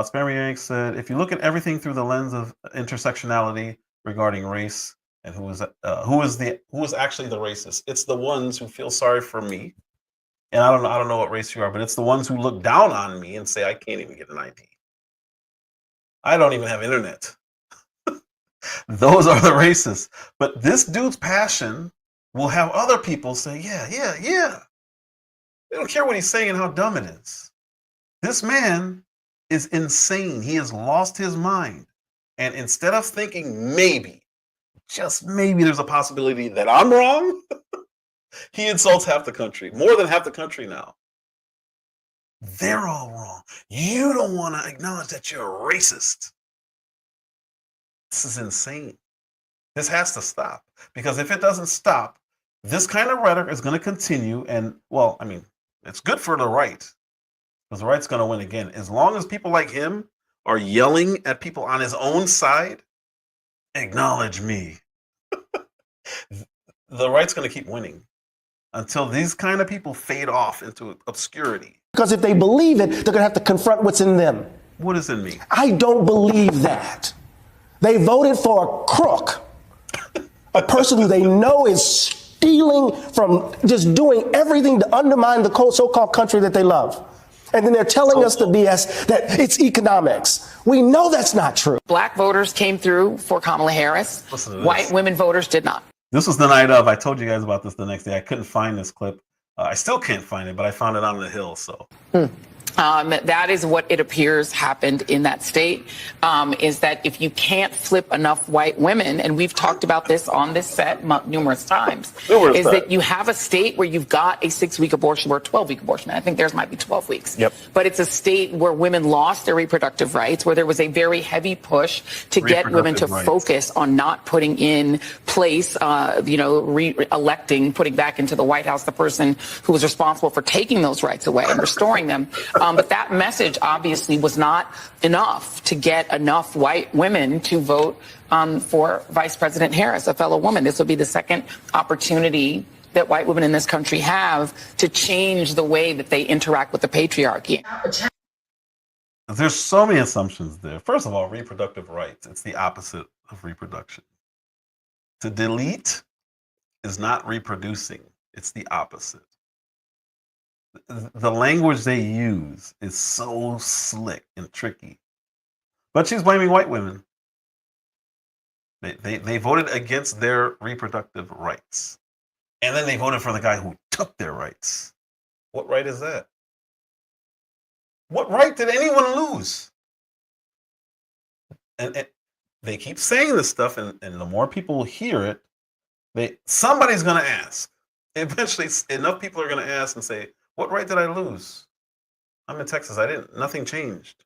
Spare Me Your Angst said, if you look at everything through the lens of intersectionality regarding race and who is actually the racist, it's the ones who feel sorry for me. And I don't know what race you are, but it's the ones who look down on me and say I can't even get an ID. I don't even have internet. Those are the racists. But this dude's passion will have other people say, yeah. They don't care what he's saying and how dumb it is. This man is insane. He has lost his mind. And instead of thinking maybe, just maybe there's a possibility that I'm wrong, he insults half the country, more than half the country now. They're all wrong. You don't want to acknowledge that you're a racist. This is insane. This has to stop, because if it doesn't stop, this kind of rhetoric is going to continue. And, well, I mean, it's good for the right, because the right's going to win again. As long as people like him are yelling at people on his own side, acknowledge me, the right's going to keep winning until these kind of people fade off into obscurity. Because if they believe it, they're going to have to confront what's in them. What is in me? I don't believe that. They voted for a crook, a person who they know is stealing from, just doing everything to undermine the so-called country that they love. And then they're telling us the BS that it's economics. We know that's not true. Black voters came through for Kamala Harris. White women voters did not. This was the night of. I told you guys about this the next day. I couldn't find this clip. I still can't find it, but I found it on the Hill. So. That is what it appears happened in that state, is that if you can't flip enough white women, and we've talked about this on this set numerous times, is that you have a state where you've got a 6-week abortion or a 12-week abortion. I think theirs might be 12 weeks. Yep. But it's a state where women lost their reproductive rights, where there was a very heavy push to get women to focus on not putting in place, re-electing, putting back into the White House the person who was responsible for taking those rights away and restoring them. But that message obviously was not enough to get enough white women to vote for Vice President Harris, a fellow woman. This will be the second opportunity that white women in this country have to change the way that they interact with the patriarchy. There's so many assumptions there. First of all, reproductive rights. It's the opposite of reproduction. To delete is not reproducing. It's the opposite. The language they use is so slick and tricky. But she's blaming white women. They voted against their reproductive rights. And then they voted for the guy who took their rights. What right is that? What right did anyone lose? And they keep saying this stuff, and the more people hear it, somebody's going to ask. Eventually, enough people are going to ask and say, what right did I lose? I'm in Texas. Nothing changed.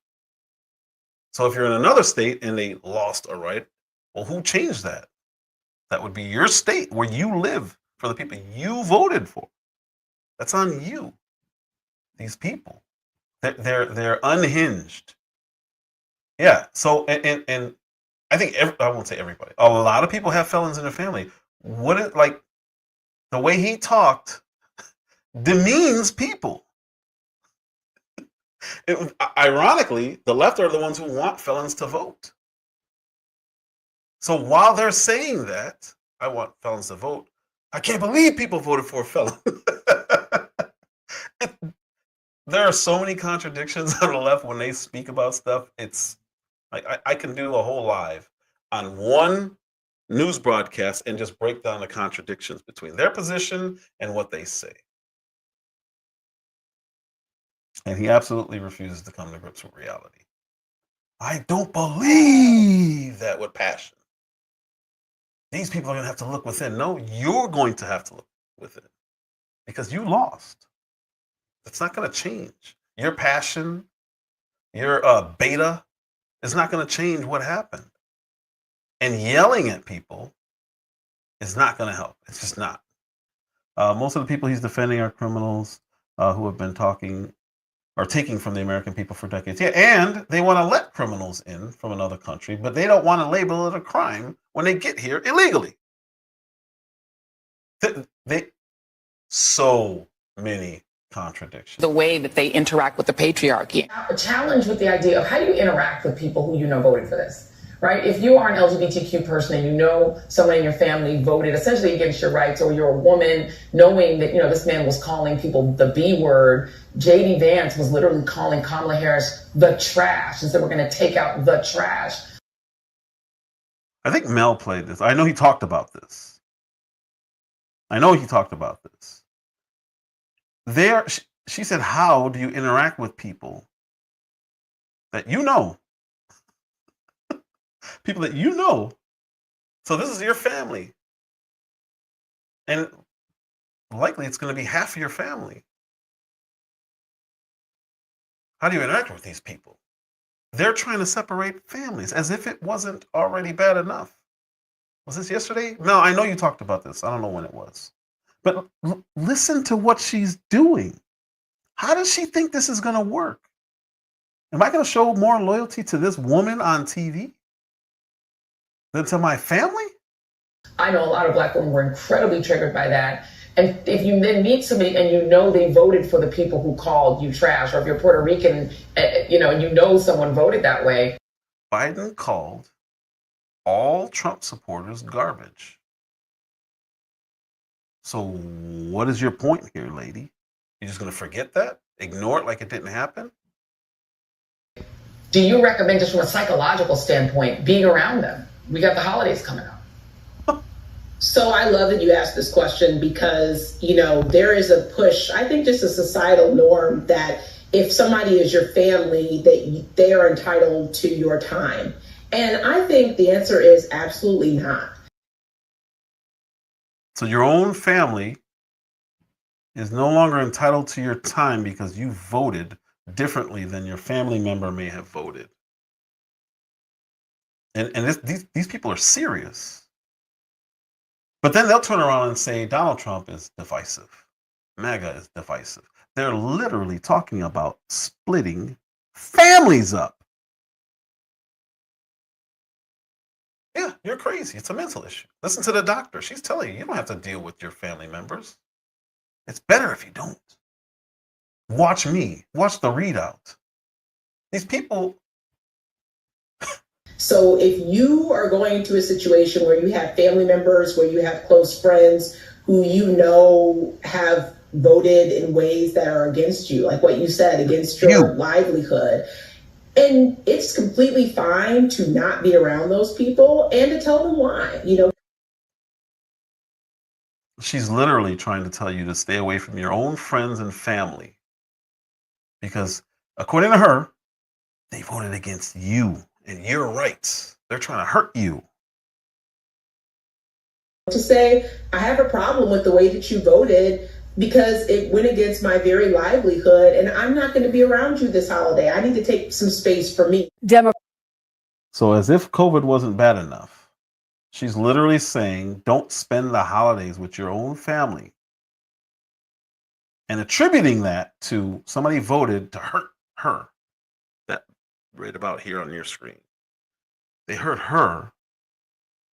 So if you're in another state and they lost a right, well, who changed that? That would be your state where you live, for the people you voted for. That's on you. These people, they're unhinged. Yeah. So and I think I won't say everybody. A lot of people have felons in their family. The way he talked demeans people. Ironically, the left are the ones who want felons to vote. So while they're saying that, I want felons to vote, I can't believe people voted for a felon. There are so many contradictions on the left when they speak about stuff. It's like I can do a whole live on one news broadcast and just break down the contradictions between their position and what they say. And he absolutely refuses to come to grips with reality. I don't believe that with passion. These people are going to have to look within. No, you're going to have to look within because you lost. It's not going to change. Your passion, your beta is not going to change what happened. And yelling at people is not going to help. It's just not. Most of the people he's defending are criminals who have been taking from the American people for decades. Yeah, and they want to let criminals in from another country, but they don't want to label it a crime when they get here illegally. So many contradictions. The way that they interact with the patriarchy. A challenge with the idea of how do you interact with people who voted for this, right? If you are an LGBTQ person and someone in your family voted essentially against your rights, or you're a woman, knowing that, this man was calling people the B word, J.D. Vance was literally calling Kamala Harris the trash and said, we're going to take out the trash. I think Mel played this. I know he talked about this. She said, how do you interact with people that you know? People that you know. So this is your family. And likely it's going to be half of your family. How do you interact with these people? They're trying to separate families as if it wasn't already bad enough. Was this yesterday? No, I know you talked about this. I don't know when it was. But listen to what she's doing. How does she think this is going to work? Am I going to show more loyalty to this woman on TV than to my family? I know a lot of Black women were incredibly triggered by that. And if you then meet somebody and you know they voted for the people who called you trash, or if you're Puerto Rican, and you know someone voted that way. Biden called all Trump supporters garbage. So what is your point here, lady? You're just going to forget that? Ignore it like it didn't happen? Do you recommend, just from a psychological standpoint, being around them? We got the holidays coming up. So I love that you asked this question because, there is a push, I think just a societal norm that if somebody is your family, that they are entitled to your time. And I think the answer is absolutely not. So your own family is no longer entitled to your time because you voted differently than your family member may have voted. And these people are serious. But then they'll turn around and say Donald Trump is divisive. MAGA is divisive. They're literally talking about splitting families up. Yeah, you're crazy. It's a mental issue. Listen to the doctor. She's telling you, you don't have to deal with your family members. It's better if you don't. Watch me. Watch the readout. These people. So if you are going into a situation where you have family members, where you have close friends who have voted in ways that are against you, like what you said, against your livelihood, and it's completely fine to not be around those people and to tell them why, She's literally trying to tell you to stay away from your own friends and family because, according to her, they voted against you and your rights. They're trying to hurt you. To say, I have a problem with the way that you voted because it went against my very livelihood, and I'm not going to be around you this holiday. I need to take some space for me. So as if COVID wasn't bad enough, she's literally saying, don't spend the holidays with your own family, and attributing that to somebody voted to hurt her. That right about here on your screen. They hurt her,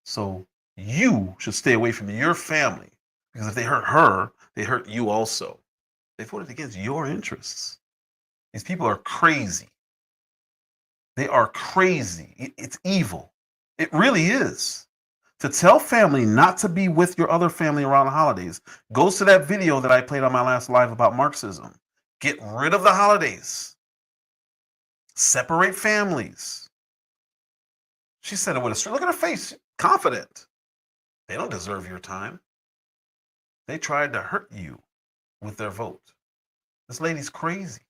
so you should stay away from your family, because if they hurt her, they hurt you also. They voted against your interests. These people are crazy. They are crazy. It's evil. It really is. To tell family not to be with your other family around the holidays goes to that video that I played on my last live about Marxism. Get rid of the holidays. Separate families. She said it with a straight look at her face, confident. They don't deserve your time. They tried to hurt you with their vote. This lady's crazy.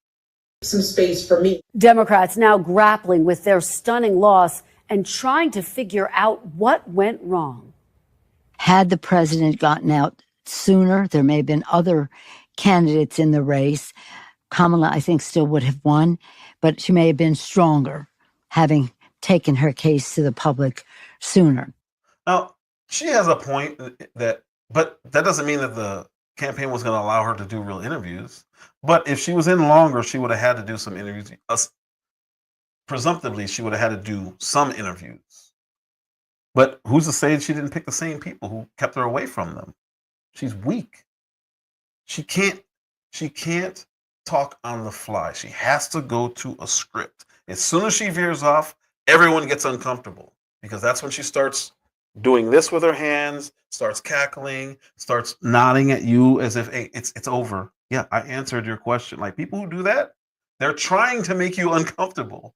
Some space for me. Democrats now grappling with their stunning loss and trying to figure out what went wrong. Had the president gotten out sooner, there may have been other candidates in the race. Kamala, I think, still would have won, but she may have been stronger, having taken her case to the public sooner. Now, she has a point but that doesn't mean that the campaign was going to allow her to do real interviews. But if she was in longer, she would have had to do some interviews. Presumptively, she would have had to do some interviews. But who's to say she didn't pick the same people who kept her away from them? She's weak. She can't talk on the fly. She has to go to a script. As soon as she veers off, everyone gets uncomfortable because that's when she starts doing this with her hands, starts cackling, starts nodding at you as if, hey, it's over. Yeah, I answered your question. Like, people who do that, they're trying to make you uncomfortable.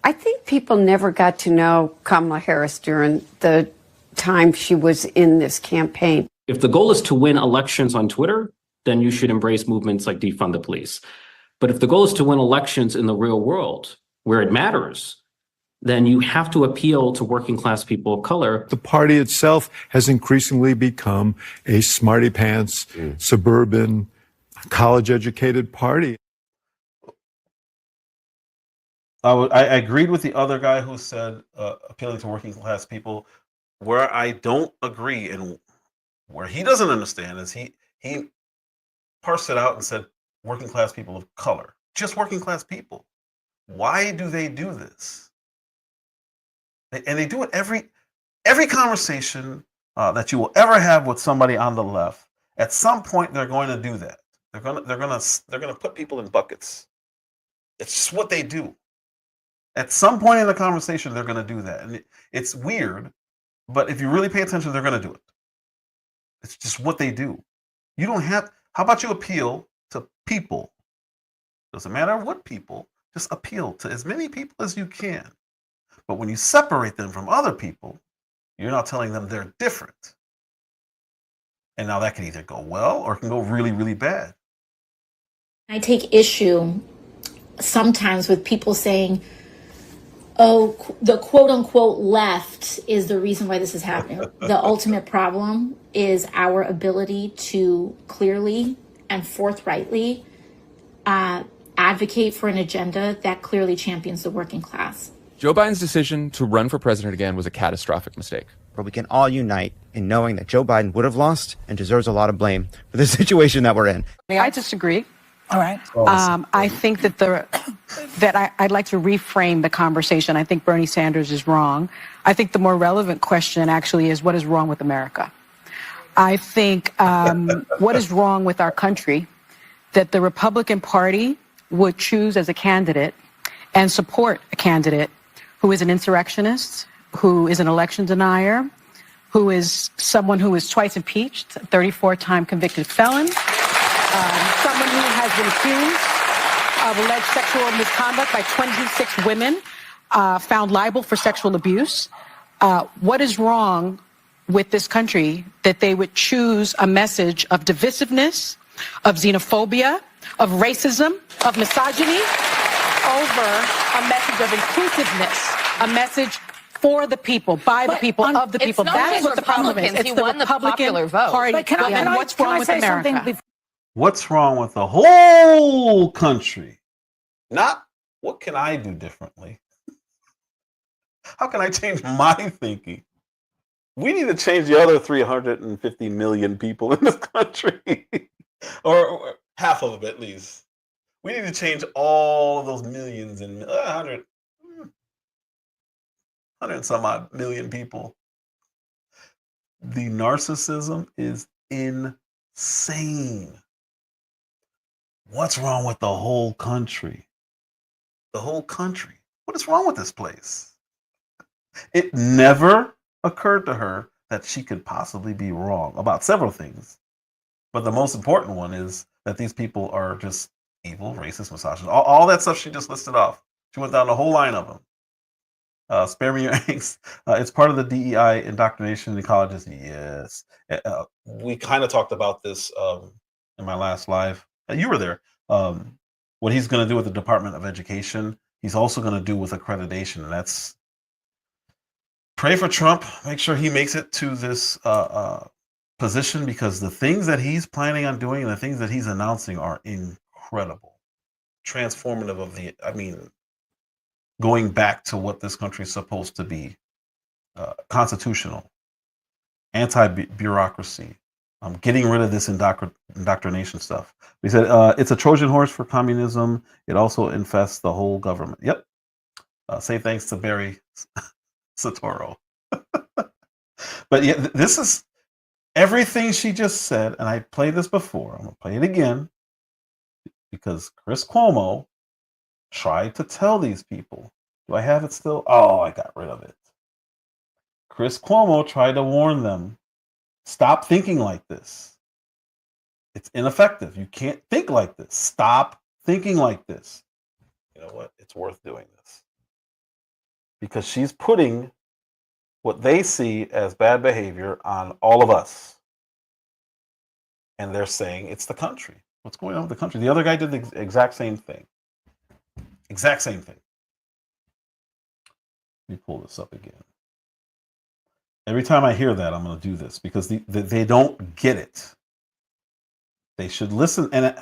I think people never got to know Kamala Harris during the time she was in this campaign. If the goal is to win elections on Twitter, then you should embrace movements like defund the police. But if the goal is to win elections in the real world, where it matters, then you have to appeal to working class people of color. The party itself has increasingly become a smarty pants, suburban, college educated party. I agreed with the other guy who said appealing to working class people. Where I don't agree and where he doesn't understand is he parsed it out and said working class people of color, just working class people. Why do they do this? And they do it every conversation that you will ever have with somebody on the left. At some point, they're going to do that. They're gonna put people in buckets. It's just what they do. At some point in the conversation, they're going to do that, and it's weird. But if you really pay attention, they're going to do it. It's just what they do. You don't have. How about you appeal to people? Doesn't matter what people. Just appeal to as many people as you can. But when you separate them from other people, you're not telling them they're different. And now that can either go well or it can go really, really bad. I take issue sometimes with people saying, oh, the quote unquote left is the reason why this is happening. The ultimate problem is our ability to clearly and forthrightly advocate for an agenda that clearly champions the working class. Joe Biden's decision to run for president again was a catastrophic mistake. But we can all unite in knowing that Joe Biden would have lost and deserves a lot of blame for the situation that we're in. I disagree. All right. I think that I'd like to reframe the conversation. I think Bernie Sanders is wrong. I think the more relevant question actually is what is wrong with America? I think what is wrong with our country that the Republican Party would choose as a candidate and support a candidate who is an insurrectionist, who is an election denier, who is someone who is twice impeached, 34-time convicted felon, someone who has been accused of alleged sexual misconduct by 26 women, found liable for sexual abuse. What is wrong with this country that they would choose a message of divisiveness, of xenophobia, of racism, of misogyny, over a message of inclusiveness, a message for the people, by the people, of the people? That's what the problem is. It's the Republican Party. And what's wrong with America? What's wrong with the whole country? Not what can I do differently? How can I change my thinking? We need to change the other 350 million people in this country, or half of them at least. We need to change all of those millions and 100 and some odd million people. The narcissism is insane. What's wrong with the whole country? The whole country. What is wrong with this place? It never occurred to her that she could possibly be wrong about several things. But the most important one is that these people are just evil, racist, misogynist. All that stuff she just listed off. She went down the whole line of them. Spare me your angst. It's part of the DEI indoctrination in colleges. Yes. We kind of talked about this in my last live. You were there. What he's going to do with the Department of Education, he's also going to do with accreditation. And that's pray for Trump. Make sure he makes it to this position, because the things that he's planning on doing and the things that he's announcing are incredible. Transformative of going back to what this country is supposed to be, constitutional, anti-bureaucracy, getting rid of this indoctrination stuff. We said it's a Trojan horse for communism. It also infests the whole government. Yep. Say thanks to Barry Soetoro. But yeah, this is everything she just said, and I played this before. I'm going to play it again because Chris Cuomo tried to tell these people. Do I have it still? Oh, I got rid of it. Chris Cuomo tried to warn them, stop thinking like this. It's ineffective. You can't think like this. Stop thinking like this. You know what? It's worth doing this. Because she's putting what they see as bad behavior on all of us. And they're saying it's the country. What's going on with the country? The other guy did the exact same thing. Exact same thing. Let me pull this up again. Every time I hear that, I'm going to do this because they don't get it. They should listen. And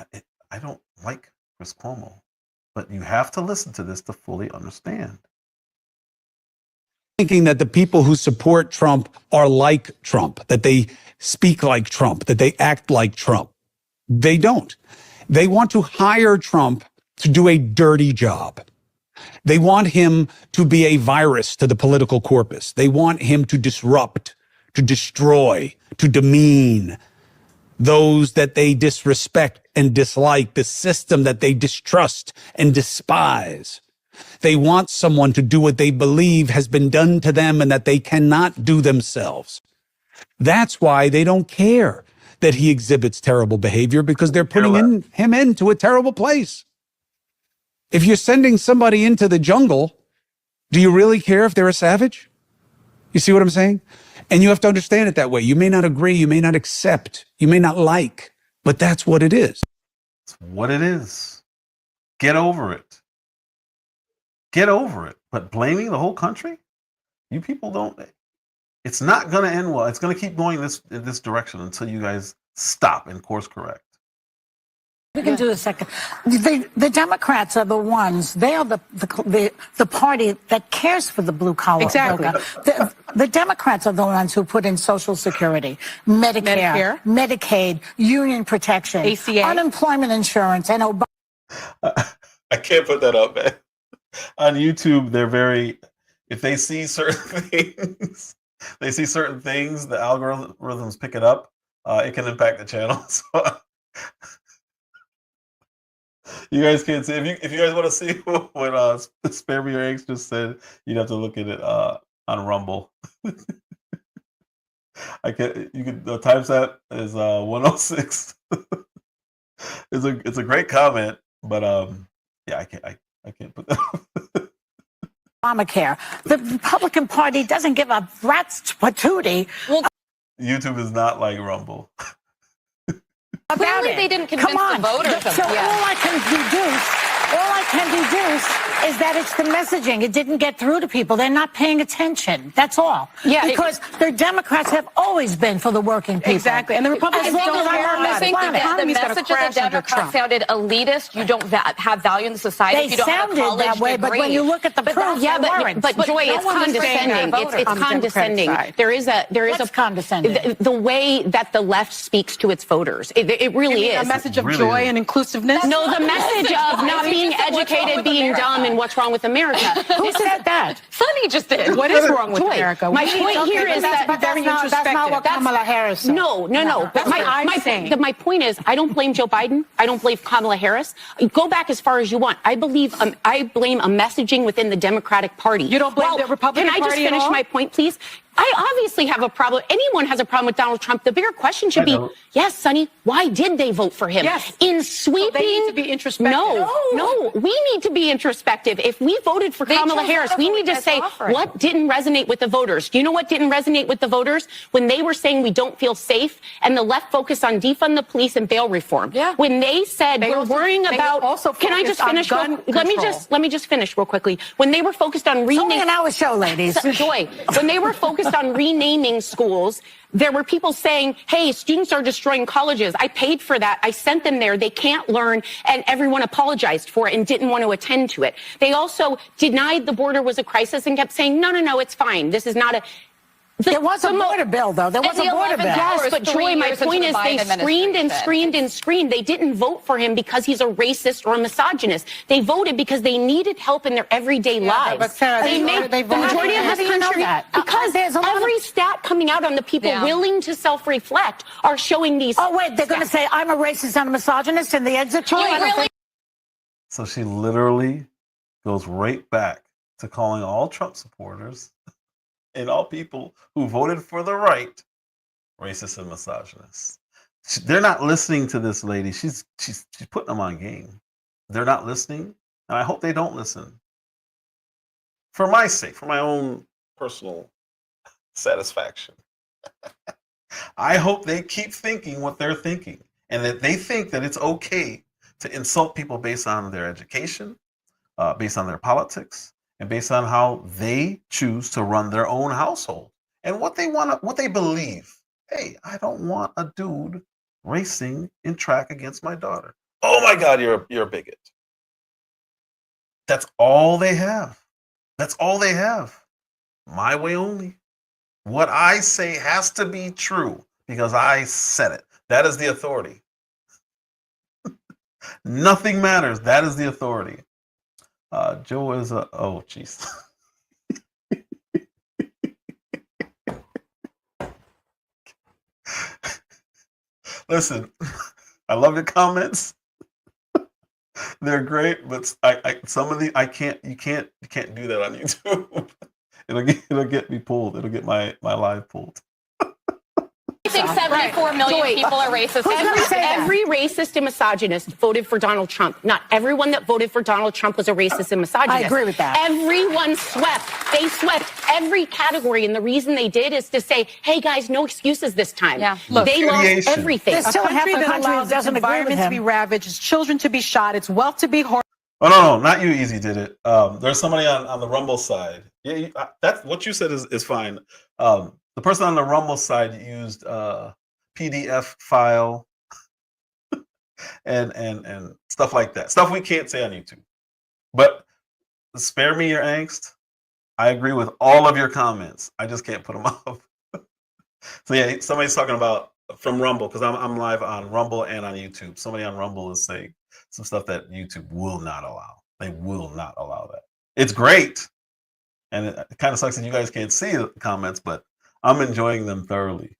I don't like Chris Cuomo, But you have to listen to this to fully understand. Thinking that the people who support Trump are like Trump, that they speak like Trump, that they act like Trump. They don't. They want to hire Trump to do a dirty job. They want him to be a virus to the political corpus. They want him to disrupt, to destroy, to demean those that they disrespect and dislike, the system that they distrust and despise. They want someone to do what they believe has been done to them and that they cannot do themselves. That's why they don't care that he exhibits terrible behavior, because they're putting him into a terrible place. If you're sending somebody into the jungle, do you really care if they're a savage? You see what I'm saying? And you have to understand it that way. You may not agree, you may not accept, you may not like, but that's what it is. It's what it is. Get over it. Get over it. But blaming the whole country? You people don't. It's not going to end well. It's going to keep going in this direction until you guys stop and course correct. We can do a second. The Democrats are the ones. They are the party that cares for the blue collar. Exactly. The Democrats are the ones who put in Social Security, Medicare, Medicaid, union protection, ACA, unemployment insurance, and Obama. I can't put that up, man. On YouTube, they're very. If they see certain things, the algorithms pick it up. It can impact the channel. So. You guys can't see. If you guys want to see what Spare Me Your Eggs just said, you'd have to look at it on Rumble. I can't. You could. The timestamp is 106. It's a great comment, but yeah, I can't put that up. Obamacare. The Republican Party doesn't give a rat's patootie. YouTube is not like Rumble. Clearly, they didn't convince the voters. So all I can deduce is that it's the messaging. It didn't get through to people. They're not paying attention. That's all. Yeah, because the Democrats have always been for the working people. Exactly, and the Republicans don't care. I think the message of the Democrats sounded elitist. You don't have value in the society. They you don't sounded have a that way, degree. but when you look at the proof, yeah, they weren't. but Joy, it's condescending. It's condescending. There is a condescending. The way that the left speaks to its voters. It really is. A message of joy and inclusiveness? No, the message of not being educated, being dumb, and what's wrong with America. Who said that? Sunny just did. What is wrong with Joy. America? My point here is that that's not what Kamala Harris said. No. That's what I'm saying. My point is, I don't blame Joe Biden. I don't blame Kamala Harris. Go back as far as you want. I blame a messaging within the Democratic Party. You don't blame the Republican Party Can I just finish my point, please? I obviously have a problem. Anyone has a problem with Donald Trump. The bigger question should be, yes, Sonny, why did they vote for him? Yes. In sweeping. So they need to be introspective. No. We need to be introspective. If we voted for Kamala Harris, we need to say what didn't resonate with the voters. Do you know what didn't resonate with the voters? When they were saying we don't feel safe and the left focused on defund the police and bail reform. Yeah. When they said we're worrying about. Can I just finish? Let me just finish real quickly. When they were focused on renaming. It's only an hour show, ladies. Joy. When they were focused on renaming schools, there were people saying, hey, students are destroying colleges. I paid for that. I sent them there. They can't learn. And everyone apologized for it and didn't want to attend to it. They also denied the border was a crisis and kept saying, no, it's fine. This is not a... There was a border bill, though. There was a border bill. Yes, but Joy, my point is they screened. They didn't vote for him because he's a racist or a misogynist. They voted because they needed help in their everyday lives. But Sarah, the majority of this country, because every stat coming out on the people willing to self-reflect are showing these. Oh, wait, they're going to say I'm a racist and a misogynist in the exit poll? So she literally goes right back to calling all Trump supporters and all people who voted for the right racist and misogynist. They're not listening to this lady. She's putting them on game. They're not listening, and I hope they don't listen. For my sake, for my own personal satisfaction. I hope they keep thinking what they're thinking, and that they think that it's okay to insult people based on their education, based on their politics, and based on how they choose to run their own household and what they believe. Hey, I don't want a dude racing in track against my daughter. Oh my God, you're a bigot. That's all they have. That's all they have. My way only. What I say has to be true because I said it. That is the authority. Nothing matters. That is the authority. Joe is a, oh, jeez. Listen, I love your comments. They're great, but some of the you can't do that on YouTube. It'll get me pulled. It'll get my live pulled. I think 74 million people are racist. Every racist and misogynist voted for Donald Trump. Not everyone that voted for Donald Trump was a racist and misogynist. I agree with that. Everyone swept. They swept every category, and the reason they did is to say, "Hey guys, no excuses this time." Yeah. Look, they lost everything. There's still half a country that doesn't environment to be ravaged, its children to be shot, its wealth to be hoarded. Oh no, not you. Easy did it. There's somebody on the Rumble side. Yeah, that's what you said is fine. The person on the Rumble side used PDF file and stuff like that. Stuff we can't say on YouTube. But spare me your angst. I agree with all of your comments. I just can't put them up. So yeah, somebody's talking about from Rumble because I'm live on Rumble and on YouTube. Somebody on Rumble is saying some stuff that YouTube will not allow. They will not allow that. It's great. And it kind of sucks that you guys can't see the comments, but I'm enjoying them thoroughly.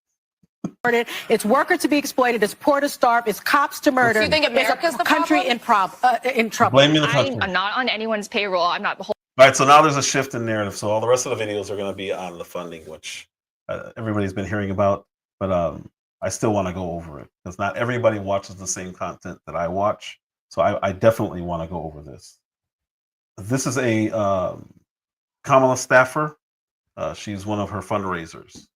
It's workers to be exploited. It's poor to starve. It's cops to murder. Do you think America's the country in trouble? Blaming the country. I'm not on anyone's payroll. I'm not the whole. All right, so now there's a shift in narrative. So all the rest of the videos are going to be on the funding, which everybody's been hearing about. But I still want to go over it because not everybody watches the same content that I watch. So I definitely want to go over this. This is a Kamala staffer. She's one of her fundraisers.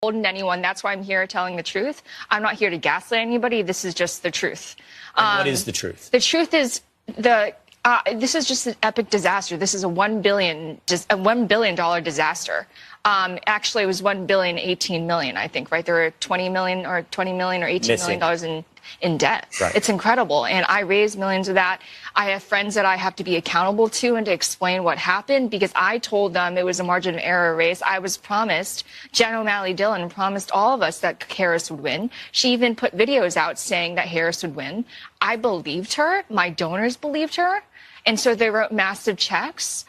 Holding anyone. That's why I'm here telling the truth. I'm not here to gaslight anybody. This is just the truth. What is the truth? The truth is this is just an epic disaster. This is a $1 billion disaster. Actually, it was $1.018 billion, I think, right? There were 20 million or $18 million in debt. Right. It's incredible. And I raised millions of that. I have friends that I have to be accountable to and to explain what happened because I told them it was a margin of error race. I was promised, Jen O'Malley Dillon promised all of us that Harris would win. She even put videos out saying that Harris would win. I believed her. My donors believed her. And so they wrote massive checks.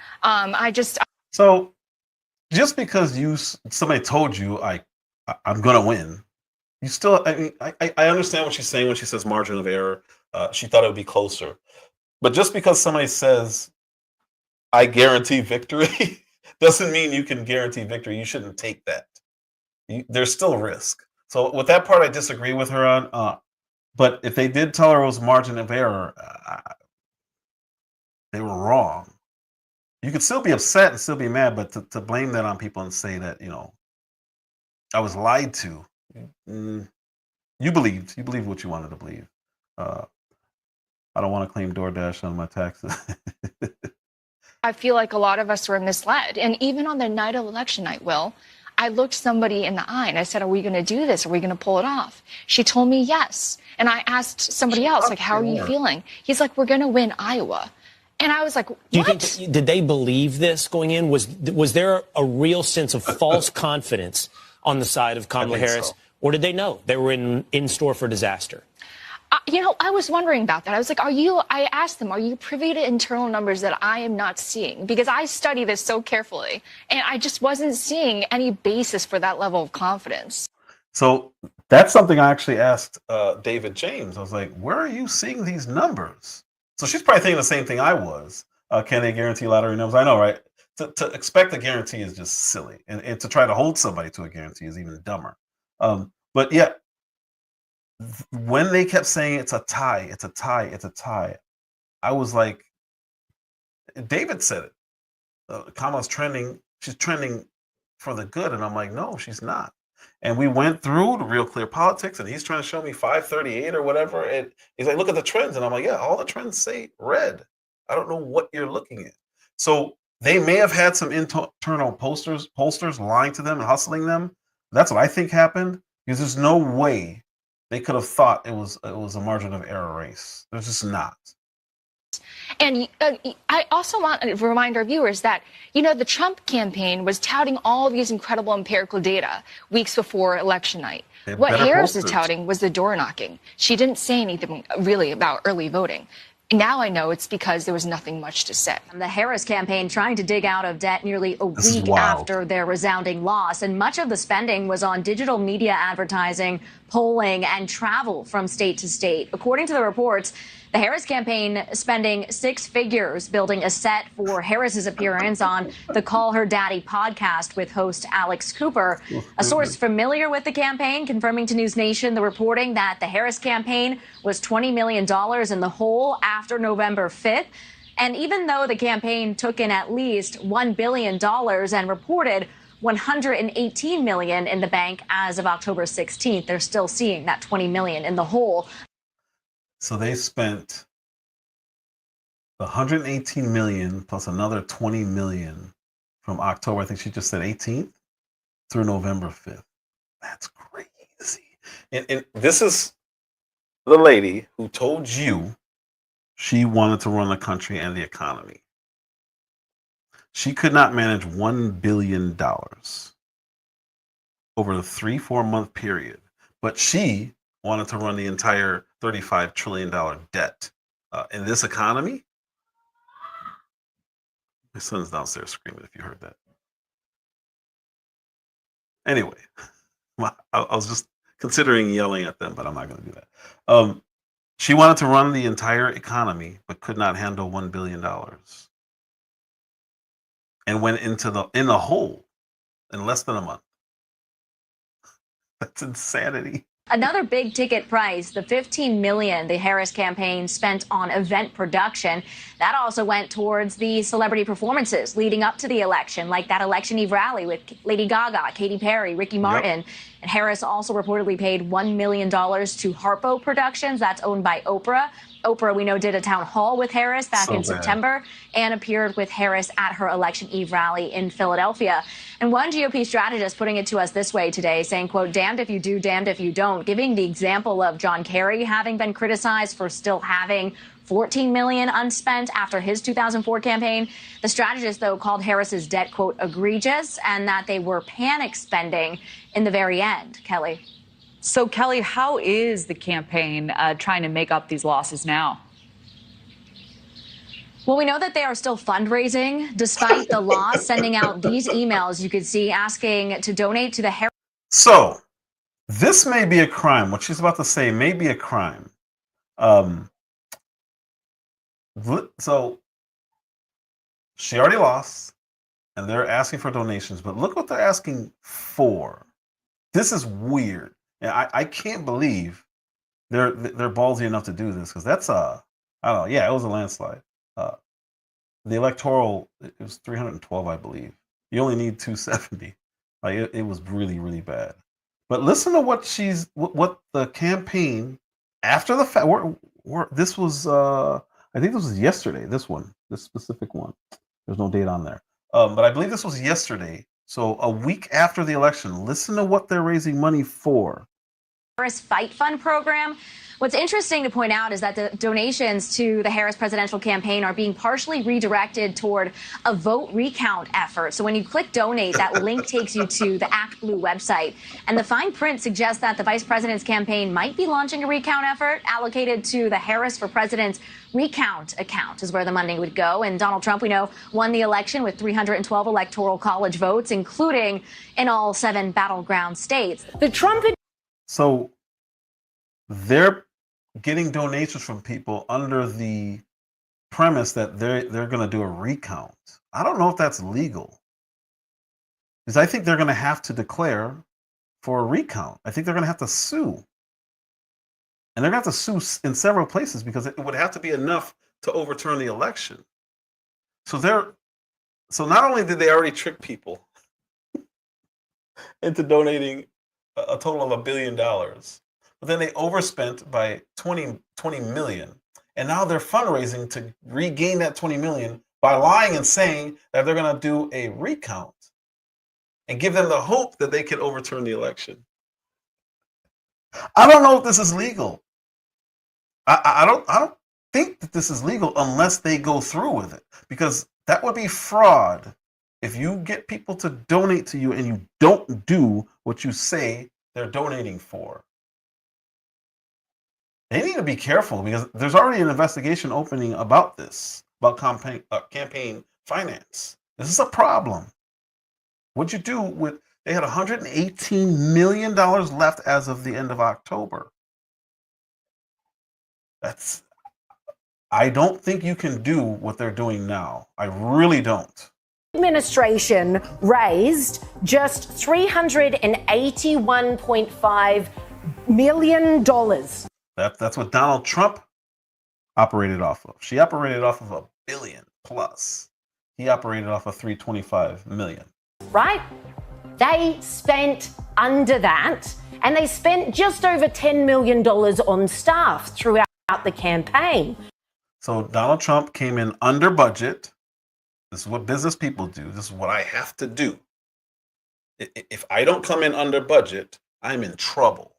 So just because somebody told you I'm going to win, you still, I understand what she's saying when she says margin of error. She thought it would be closer. But just because somebody says, I guarantee victory, doesn't mean you can guarantee victory. You shouldn't take that. There's still risk. So with that part, I disagree with her on. But if they did tell her it was margin of error, they were wrong. You could still be upset and still be mad, but to blame that on people and say that, I was lied to. You believed what you wanted to believe. I don't want to claim DoorDash on my taxes. I feel like a lot of us were misled. And even on the night of election night, Will, I looked somebody in the eye and I said, are we going to do this? Are we going to pull it off? She told me yes. And I asked somebody else, like, how are you feeling? He's like, we're going to win Iowa. And I was like, what? Do you think did they believe this going in? Was there a real sense of false confidence on the side of Kamala Harris? So. Or did they know they were in store for disaster? I was wondering about that. I was like, I asked them, are you privy to internal numbers that I am not seeing? Because I study this so carefully, and I just wasn't seeing any basis for that level of confidence. So that's something I actually asked David James. I was like, where are you seeing these numbers? So she's probably thinking the same thing I was. Can they guarantee lottery numbers? I know, right? To expect a guarantee is just silly. And to try to hold somebody to a guarantee is even dumber. But yeah, when they kept saying it's a tie, I was like, David said it. Kamala's trending. She's trending for the good. And I'm like, no, she's not. And we went through the Real Clear Politics, and he's trying to show me 538 or whatever. And he's like, look at the trends. And I'm like, yeah, all the trends say red. I don't know what you're looking at. So they may have had some internal pollsters lying to them and hustling them. That's what I think happened, because there's no way they could have thought it was a margin of error race. There's just not. And I also want to remind our viewers that, the Trump campaign was touting all of these incredible empirical data weeks before election night. What Harris is touting was the door knocking. She didn't say anything really about early voting. Now I know it's because there was nothing much to say. The Harris campaign trying to dig out of debt nearly a week after their resounding loss. And much of the spending was on digital media advertising, polling, and travel from state to state. According to the reports, the Harris campaign spending 6 figures building a set for Harris's appearance on the Call Her Daddy podcast with host Alex Cooper. A source familiar with the campaign confirming to News Nation the reporting that the Harris campaign was $20 million in the hole after November 5th. And even though the campaign took in at least $1 billion and reported $118 million in the bank as of October 16th, they're still seeing that $20 million in the hole. So they spent $118 million plus another $20 million from October, I think she just said 18th, through November 5th. That's crazy. And this is the lady who told you she wanted to run the country and the economy. She could not manage $1 billion over the 3-4 month period, but she wanted to run the entire $35 trillion debt in this economy. My son's downstairs screaming if you heard that. Anyway, I was just considering yelling at them, but I'm not going to do that. She wanted to run the entire economy, but could not handle $1 billion. And went into in the hole in less than a month. That's insanity. Another big ticket price, the $15 million the Harris campaign spent on event production. That also went towards the celebrity performances leading up to the election, like that election eve rally with Lady Gaga, Katy Perry, Ricky Martin. Yep. And Harris also reportedly paid $1 million to Harpo Productions. That's owned by Oprah. Oprah, we know, did a town hall with Harris back in September and appeared with Harris at her election eve rally in Philadelphia. And one GOP strategist putting it to us this way today, saying, quote, damned if you do, damned if you don't, giving the example of John Kerry having been criticized for still having $14 million unspent after his 2004 campaign. The strategist, though, called Harris's debt, quote, egregious, and that they were panic spending in the very end. Kelly. So, Kelly, how is the campaign trying to make up these losses now? Well, we know that they are still fundraising despite the loss, sending out these emails you could see asking to donate to the Harris. So this may be a crime. What she's about to say may be a crime. So she already lost and they're asking for donations, but look what they're asking for. This is weird. And I can't believe they're ballsy enough to do this, because that's I don't know. Yeah, it was a landslide. The electoral, it was 312, I believe. You only need 270. Like it was really, really bad. But listen to what the campaign after the fact. This was I think this was yesterday. This specific one. There's no date on there. But I believe this was yesterday. So a week after the election, listen to what they're raising money for. Harris Fight Fund program. What's interesting to point out is that the donations to the Harris presidential campaign are being partially redirected toward a vote recount effort. So when you click donate, that link takes you to the Act Blue website. And the fine print suggests that the vice president's campaign might be launching a recount effort allocated to the Harris for President's recount account is where the money would go. And Donald Trump, we know, won the election with 312 electoral college votes, including in all 7 battleground states. The Trump. So they're getting donations from people under the premise that they're going to do a recount. I don't know if that's legal, because I think they're going to have to declare for a recount. I think they're going to have to sue. And they're going to have to sue in several places, because it would have to be enough to overturn the election. So not only did they already trick people into donating a total of $1 billion, but then they overspent by 20 million. And now they're fundraising to regain that 20 million by lying and saying that they're going to do a recount and give them the hope that they can overturn the election. I don't know if this is legal. I don't think that this is legal unless they go through with it, because that would be fraud if you get people to donate to you and you don't do what you say they're donating for. They need to be careful because there's already an investigation opening about this, about campaign finance. This is a problem. What'd you do with, they had $118 million left as of the end of October. I don't think you can do what they're doing now. I really don't. Administration raised just $381.5 million. That's what Donald Trump operated off of. She operated off of $1 billion plus. He operated off of 325 million. Right? They spent under that, and they spent just over $10 million on staff throughout the campaign. So Donald Trump came in under budget. This is what business people do. This is what I have to do. If I don't come in under budget, I'm in trouble.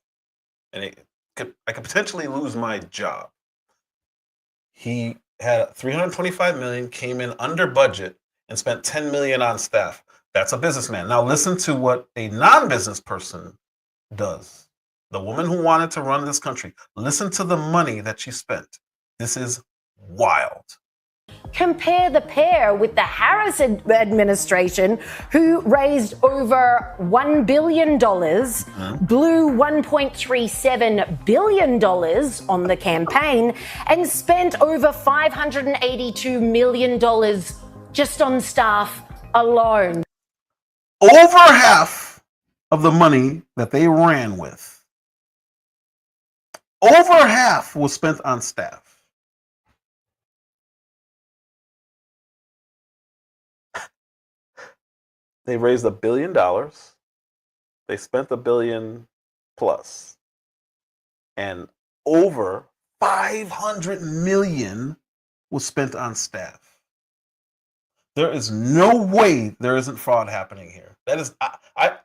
And I could potentially lose my job. He had 325 million, came in under budget, and spent 10 million on staff. That's a businessman. Now listen to what a non-business person does. The woman who wanted to run this country. Listen to the money that she spent. This is wild. Compare the pair with the Harris administration, who raised over $1 billion, blew $1.37 billion on the campaign, and spent over $582 million just on staff alone. Over half of the money that they ran with, over half was spent on staff. They raised $1 billion. They spent $1 billion plus, and over 500 million was spent on staff. There is no way there isn't fraud happening here. That is, I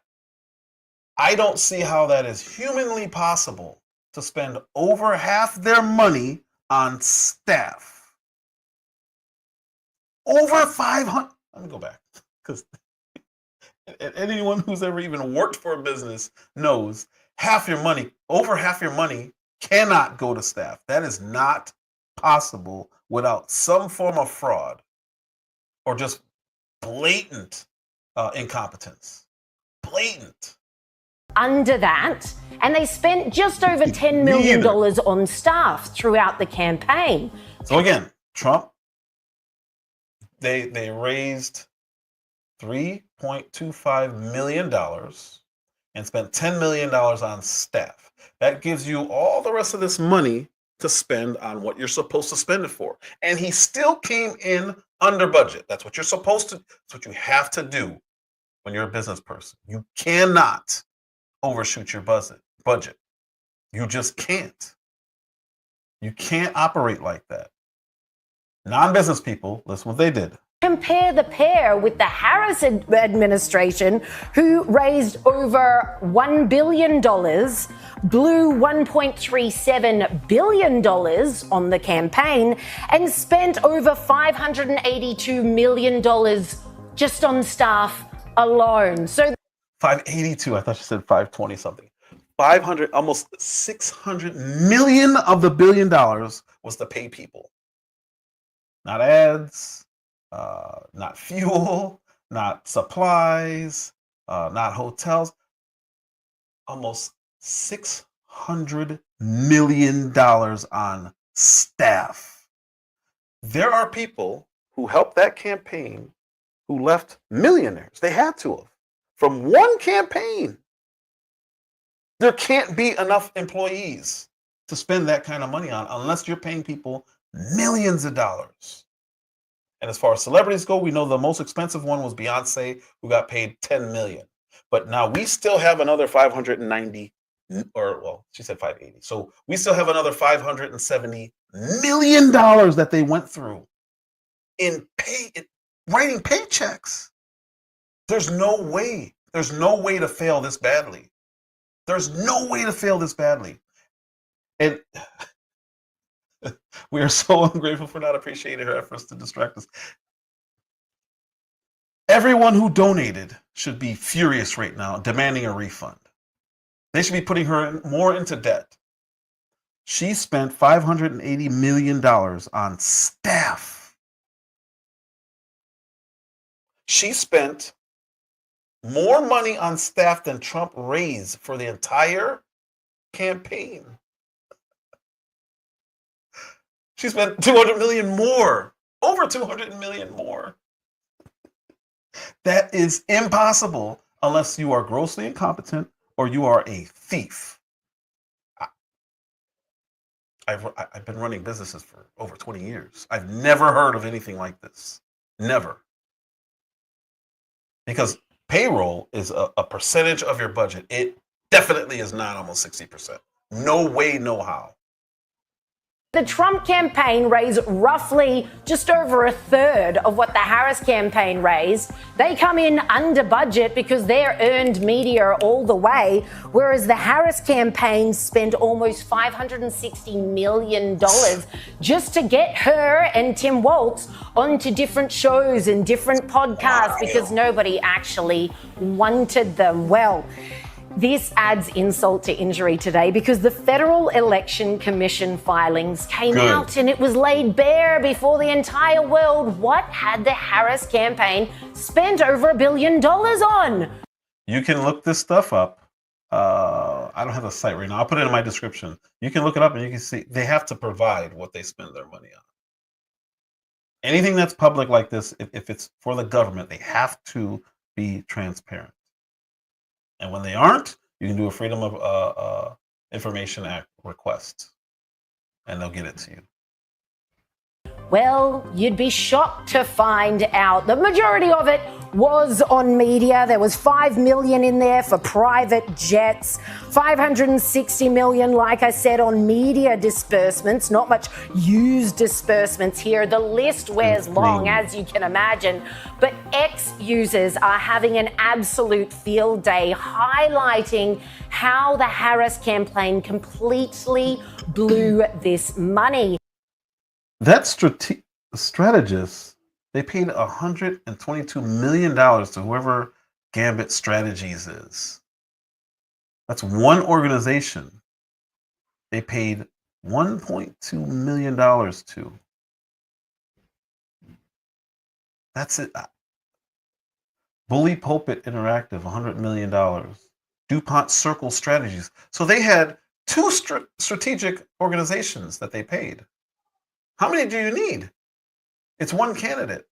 don't see how that is humanly possible to spend over half their money on staff. Over 500. Let me go back, because anyone who's ever even worked for a business knows over half your money cannot go to staff. That is not possible without some form of fraud or just blatant incompetence. Blatant. Under that, and they spent just over $10 million on staff throughout the campaign. So again, Trump, they raised $3.25 million and spent $10 million on staff. That gives you all the rest of this money to spend on what you're supposed to spend it for. And he still came in under budget. That's what you're supposed to, that's what you have to do when you're a business person. You cannot overshoot your budget. You just can't. You can't operate like that. Non-business people, listen what they did. Compare the pair with the Harris administration, who raised over $1 billion, blew $1.37 billion on the campaign, and spent over $582 million just on staff alone. So 582, I thought you said 520 something. 500, almost 600 million of the $1 billion was to pay people. Not ads, not fuel, not supplies, not hotels. Almost $600 million on staff. There are people who helped that campaign who left millionaires. They had to have. From one campaign. There can't be enough employees to spend that kind of money on unless you're paying people millions of dollars. And as far as celebrities go, we know the most expensive one was Beyonce, who got paid $10 million. But now we still have another 590, or well, she said 580. So we still have another $570 million that they went through in writing paychecks. There's no way to fail this badly. There's no way to fail this badly. And We are so ungrateful for not appreciating her efforts to distract us. Everyone who donated should be furious right now, demanding a refund. They should be putting her more into debt. She spent $580 million on staff. She spent more money on staff than Trump raised for the entire campaign. She spent $200 million more, over $200 million more. That is impossible unless you are grossly incompetent or you are a thief. I've been running businesses for over 20 years. I've never heard of anything like this. Never. Because payroll is a percentage of your budget. It definitely is not almost 60%. No way, no how. The Trump campaign raised roughly just over a third of what the Harris campaign raised. They come in under budget because they're earned media all the way, whereas the Harris campaign spent almost $560 million just to get her and Tim Walz onto different shows and different podcasts because nobody actually wanted them. Well, this adds insult to injury today because the Federal Election Commission filings came out and it was laid bare before the entire world. What had the Harris campaign spent over $1 billion on? You can look this stuff up. I don't have the site right now. I'll put it in my description. You can look it up and you can see they have to provide what they spend their money on. Anything that's public like this, if it's for the government, they have to be transparent. And when they aren't, you can do a Freedom of Information Act request, and they'll get it to you. Well, you'd be shocked to find out the majority of it was on media. There was $5 million in there for private jets, $560 million, like I said, on media disbursements, not much used disbursements here. The list wears long, as you can imagine. But ex-users are having an absolute field day, highlighting how the Harris campaign completely blew this money. That strategist, they paid $122 million to whoever Gambit Strategies is. That's one organization they paid $1.2 million to. That's it. Bully Pulpit Interactive, $100 million. DuPont Circle Strategies. So they had two strategic organizations that they paid. How many do you need? It's one candidate.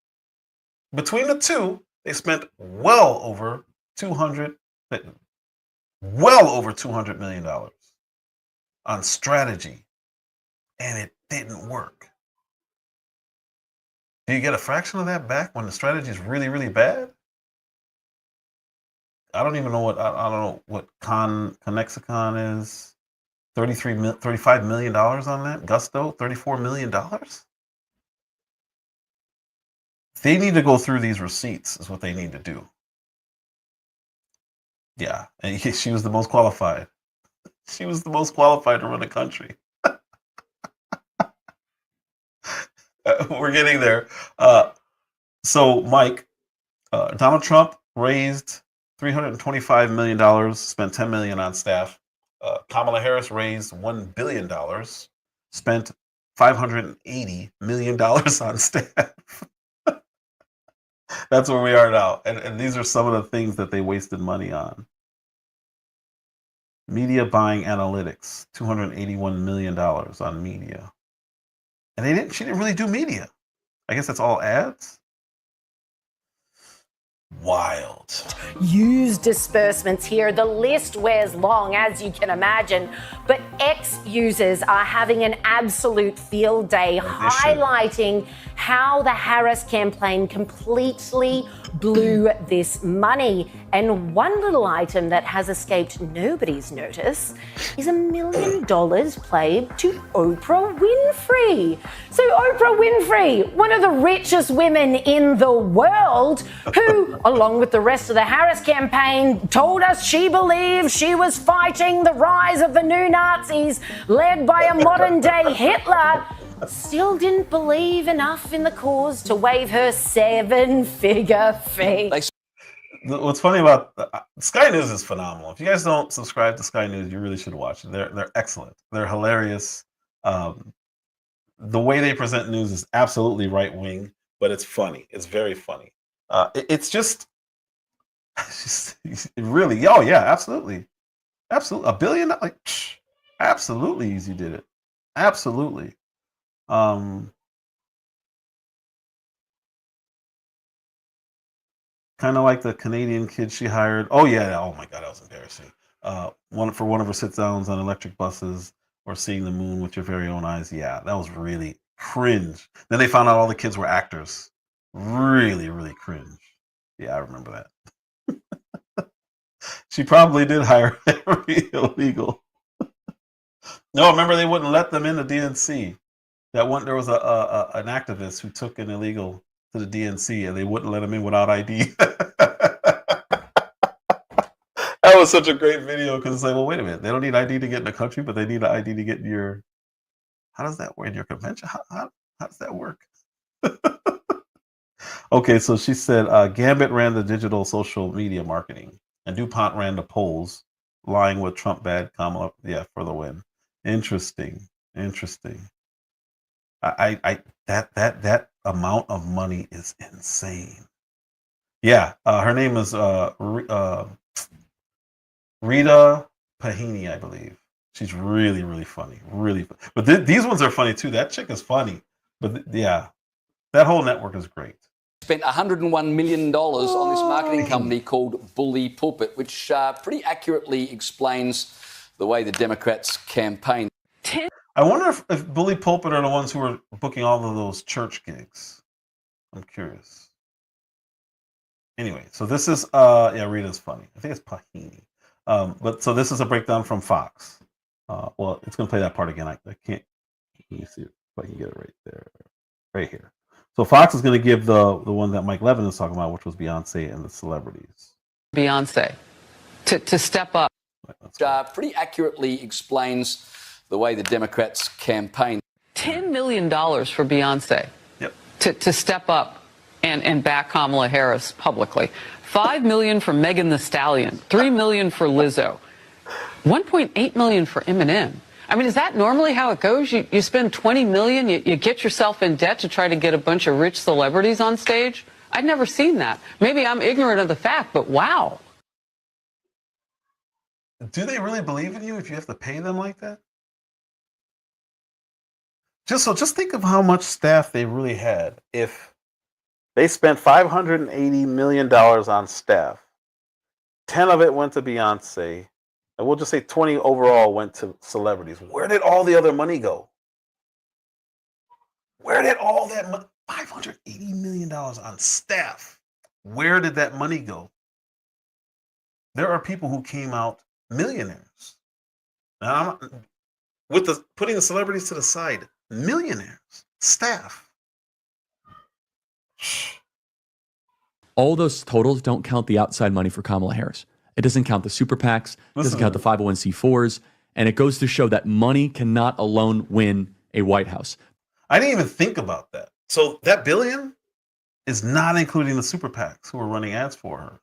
Between the two, they spent well over $200 million on strategy, and it didn't work. Do you get a fraction of that back when the strategy is really, really bad? I don't even know what I don't know what Connexicon is. $35 million on that. Gusto, $34 million. They need to go through these receipts, is what they need to do. Yeah, and she was the most qualified. She was the most qualified to run the country. We're getting there. So, Mike, Donald Trump raised $325 million, spent $10 million on staff. Kamala Harris raised $1 billion, spent $580 million on staff. That's where we are now. And these are some of the things that they wasted money on. Media buying analytics, $281 million on media. And she didn't really do media. I guess that's all ads. Wild. Used disbursements here. The list wears long, as you can imagine. But ex-users are having an absolute field day, highlighting how the Harris campaign completely blew this money. And one little item that has escaped nobody's notice is $1 million played to Oprah Winfrey. So Oprah Winfrey, one of the richest women in the world, who, along with the rest of the Harris campaign, told us she believed she was fighting the rise of the new Nazis led by a modern-day Hitler, still didn't believe enough in the cause to waive her 7-figure fee. What's funny about Sky News is phenomenal. If you guys don't subscribe to Sky News, you really should watch it. They're excellent. They're hilarious. The way they present news is absolutely right wing, but it's funny. It's very funny. It's just really. Oh yeah, absolutely, absolutely. $1 billion, like absolutely easy did it. Absolutely. Kind of like the Canadian kid she hired. Oh yeah. Oh my God, that was embarrassing. One of her sit downs on electric buses or seeing the moon with your very own eyes. Yeah, that was really cringe. Then they found out all the kids were actors. Really, really cringe. Yeah, I remember that. She probably did hire every illegal. No, remember they wouldn't let them in the DNC. There was an activist who took an illegal to the DNC and they wouldn't let him in without ID. That was such a great video because it's like, well, wait a minute. They don't need ID to get in the country, but they need an ID to get in your. How does that work in your convention? How does that work? Okay, so she said Gambit ran the digital social media marketing, and DuPont ran the polls, lying with Trump bad Kamala, yeah, for the win. Interesting. That amount of money is insane. Yeah, her name is Rita Pahini, I believe. She's really, really funny. Really, but these ones are funny too. That chick is funny. But yeah, that whole network is great. Spent $101 million on this marketing company called Bully Pulpit, which pretty accurately explains the way the Democrats campaign. I wonder if Bully Pulpit are the ones who are booking all of those church gigs. I'm curious. Anyway, so this is yeah, Rita's funny. I think it's Pahini. But so this is a breakdown from Fox. Well, it's gonna play that part again. I can't. Let me see if I can get it right there, right here. So Fox is gonna give the one that Mike Levin is talking about, which was Beyonce and the celebrities. Beyonce to step up. Pretty accurately explains the way the Democrats campaign. $10 million for Beyonce. Yep. To step up and back Kamala Harris publicly. $5 million for Megan Thee Stallion. $3 million for Lizzo. $1.8 million for Eminem. I mean, is that normally how it goes? You spend $20 million, you get yourself in debt to try to get a bunch of rich celebrities on stage? I'd never seen that. Maybe I'm ignorant of the fact, but wow. Do they really believe in you if you have to pay them like that? Just think of how much staff they really had. If they spent $580 million on staff, 10 of it went to Beyonce, and we'll just say 20 overall went to celebrities. Where did all the other money go? Where did all that money, $580 million on staff, where did that money go? There are people who came out millionaires. Now, putting the celebrities to the side, millionaires, staff. All those totals don't count the outside money for Kamala Harris. It doesn't count the super PACs, it doesn't count the 501c4s, and it goes to show that money cannot alone win a White House. I didn't even think about that. So that $1 billion is not including the super PACs who are running ads for her.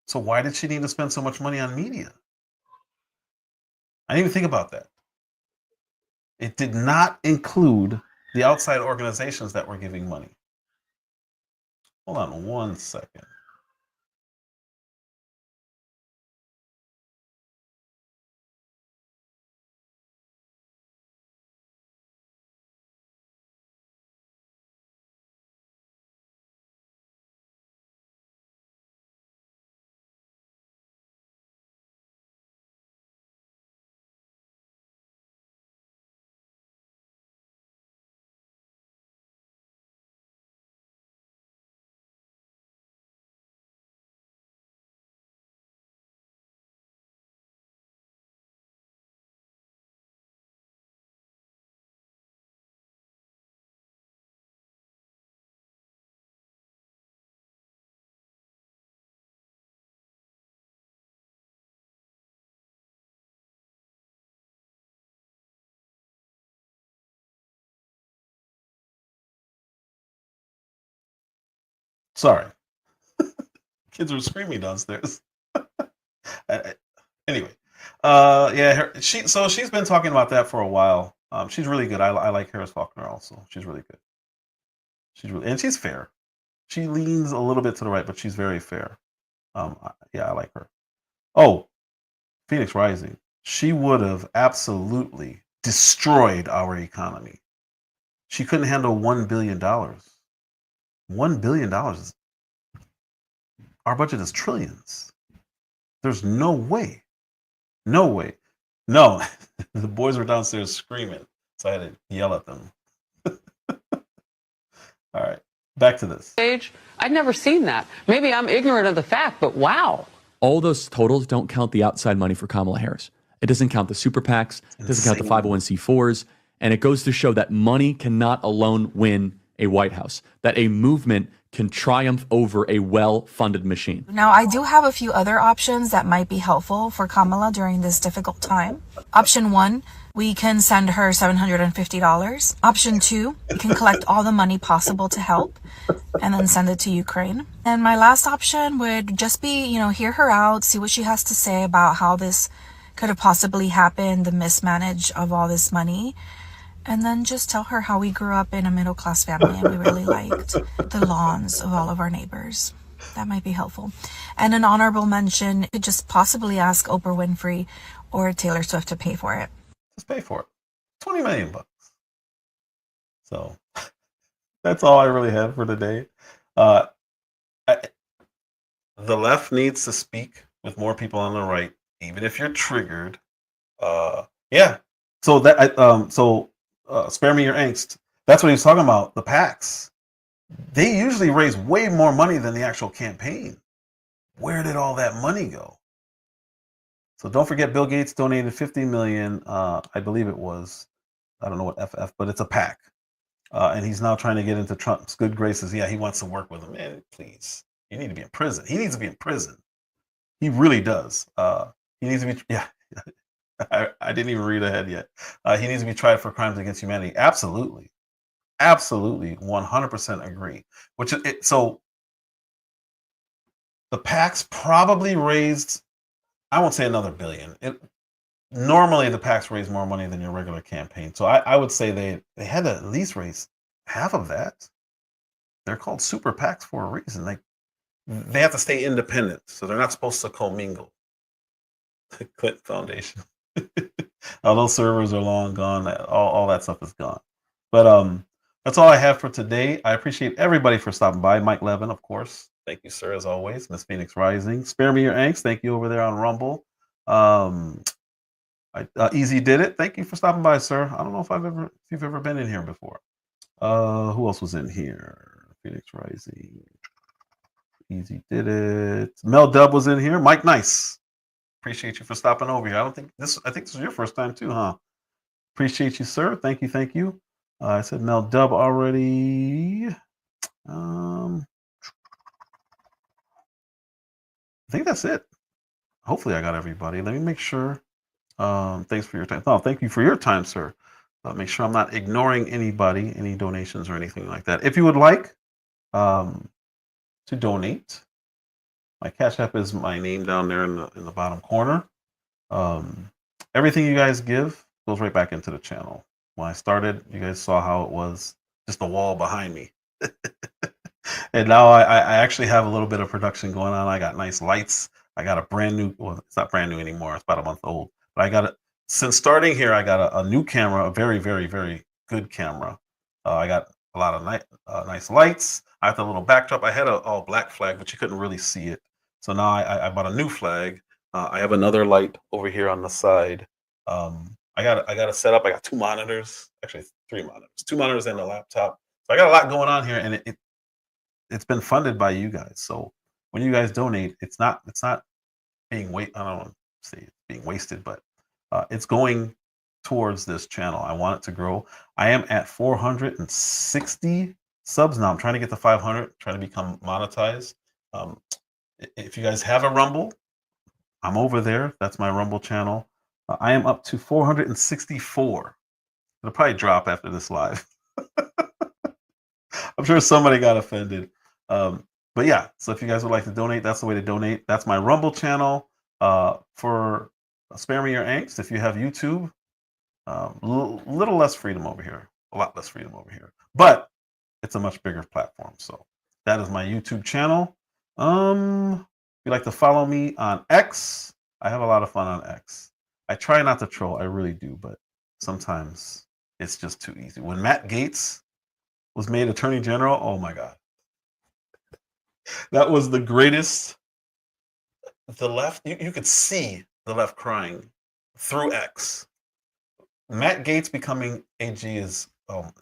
So why did she need to spend so much money on media? I didn't even think about that. It did not include the outside organizations that were giving money. Hold on 1 second. Sorry. Kids were screaming downstairs. Anyway, yeah, she's been talking about that for a while. She's really good. I like Harris Faulkner also. She's really good. And she's fair. She leans a little bit to the right, but she's very fair. Yeah, I like her. Oh, Phoenix Rising. She would have absolutely destroyed our economy. She couldn't handle $1 billion. $1 billion. Our budget is trillions. There's no way. No way. No. The boys were downstairs screaming, so I had to yell at them. All right. Back to this. I'd never seen that. Maybe I'm ignorant of the fact, but wow. All those totals don't count the outside money for Kamala Harris. It doesn't count the super PACs. It doesn't count the 501c4s. And it goes to show that money cannot alone win a White House, that a movement can triumph over a well-funded machine. Now, I do have a few other options that might be helpful for Kamala during this difficult time. Option 1, we can send her $750. Option 2, we can collect all the money possible to help and then send it to Ukraine. And my last option would just be, hear her out, see what she has to say about how this could have possibly happened, the mismanage of all this money. And then just tell her how we grew up in a middle-class family and we really liked the lawns of all of our neighbors. That might be helpful. And an honorable mention, could just possibly ask Oprah Winfrey or Taylor Swift to pay for it. Just pay for it. $20 million. So that's all I really have for today. The left needs to speak with more people on the right, even if you're triggered. Yeah. So that spare me your angst. That's what he was talking about. The PACs. They usually raise way more money than the actual campaign. Where did all that money go? So don't forget, Bill Gates donated $50 million. I believe it was. I don't know what FF, but it's a PAC. And he's now trying to get into Trump's good graces. Yeah, he wants to work with him. Man, please. You need to be in prison. He needs to be in prison. He really does. He needs to be. Yeah. I didn't even read ahead yet. He needs to be tried for crimes against humanity. Absolutely. Absolutely. 100% agree. So the PACs probably raised, I won't say another billion. Normally the PACs raise more money than your regular campaign. So I would say they had to at least raise half of that. They're called super PACs for a reason. They have to stay independent. So they're not supposed to commingle. The Clinton Foundation. All those servers are long gone. All that stuff is gone. But that's all I have for today. I appreciate everybody for stopping by. Mike Levin, of course. Thank you, sir, as always. Miss Phoenix Rising. Spare me your angst. Thank you over there on Rumble. Easy did it. Thank you for stopping by, sir. I don't know if you've ever been in here before. Who else was in here? Phoenix Rising. Easy did it. Mel Dub was in here. Mike Nice. Appreciate you for stopping over here. I think this is your first time too, huh? Appreciate you, sir. Thank you. I said Mel Dub already. I think that's it. Hopefully I got everybody. Let me make sure. Thanks for your time. Oh, thank you for your time, sir. Make sure I'm not ignoring anybody, any donations or anything like that. If you would like to donate, my Cash App is my name down there in the bottom corner. Everything you guys give goes right back into the channel. When I started, you guys saw how it was just a wall behind me. And now I actually have a little bit of production going on. I got nice lights. I got a brand new, well, it's not brand new anymore. It's about a month old. But I got it, since starting here, I got a new camera, a very, very, very good camera. I got a lot of nice lights. I have the little backdrop. I had an all black flag, but you couldn't really see it. So now I bought a new flag. I have another light over here on the side. I got a setup. I got 2 monitors, actually 3 monitors, 2 monitors and a laptop. So I got a lot going on here, and it's been funded by you guys. So when you guys donate, it's not being I don't want to say it's being wasted, but it's going towards this channel. I want it to grow. I am at 460 subs now. I'm trying to get to 500, trying to become monetized. If you guys have a Rumble, I'm over there. That's my Rumble channel. I am up to 464. It'll probably drop after this live. I'm sure somebody got offended. But yeah, so if you guys would like to donate, that's the way to donate. That's my Rumble channel. For Spare Me Your Angst, if you have YouTube, little less freedom over here, a lot less freedom over here, but it's a much bigger platform. So that is my YouTube channel. If you'd like to follow me on X, I have a lot of fun on X. I try not to troll, I really do, but sometimes it's just too easy. When Matt Gaetz was made Attorney General, oh my God. That was the greatest. The left, you could see the left crying through X. Matt Gaetz becoming AG is,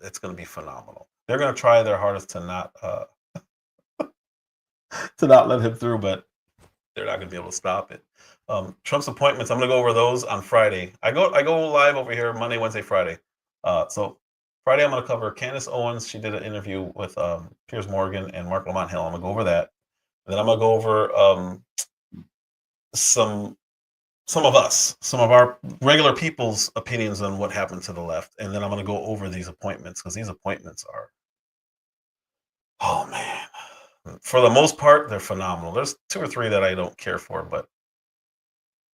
it's going to be phenomenal. They're going to try their hardest to not let him through, but they're not going to be able to stop it. Trump's appointments, I'm going to go over those on Friday. I go live over here Monday, Wednesday, Friday. So Friday I'm going to cover Candace Owens. She did an interview with Piers Morgan and Mark Lamont Hill. I'm going to go over that. And then I'm going to go over some of our regular people's opinions on what happened to the left. And then I'm going to go over these appointments, because these appointments are, oh man, for the most part, they're phenomenal. There's 2 or 3 that I don't care for, but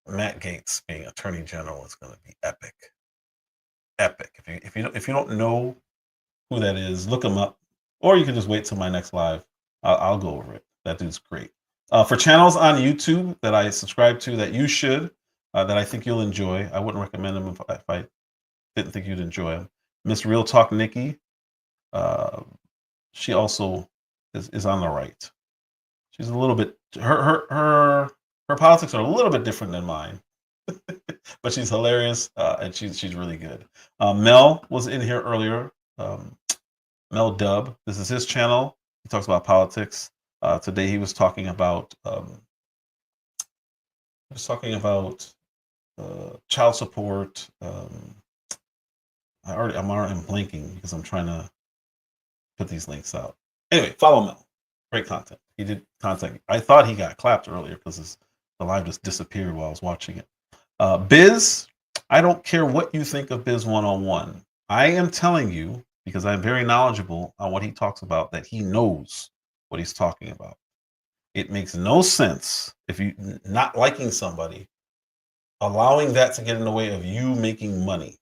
Matt Gaetz being Attorney General is going to be epic. Epic. If you don't know who that is, look him up, or you can just wait till my next live. I'll go over it. That dude's great. For channels on YouTube that I subscribe to that you should, that I think you'll enjoy, I wouldn't recommend them if I didn't think you'd enjoy them. Miss Real Talk Nikki, she also is on the right. She's a little bit, her politics are a little bit different than mine, but she's hilarious, and she's really good. Mel was in here earlier. Mel Dub, this is his channel. He talks about politics. Today he was talking about child support. I'm blanking because I'm trying to put these links out. Anyway, follow Mel. Great content. He did content. I thought he got clapped earlier because the live just disappeared while I was watching it. Biz, I don't care what you think of Biz 101. I am telling you, because I'm very knowledgeable on what he talks about, that he knows what he's talking about. It makes no sense if you not liking somebody, allowing that to get in the way of you making money.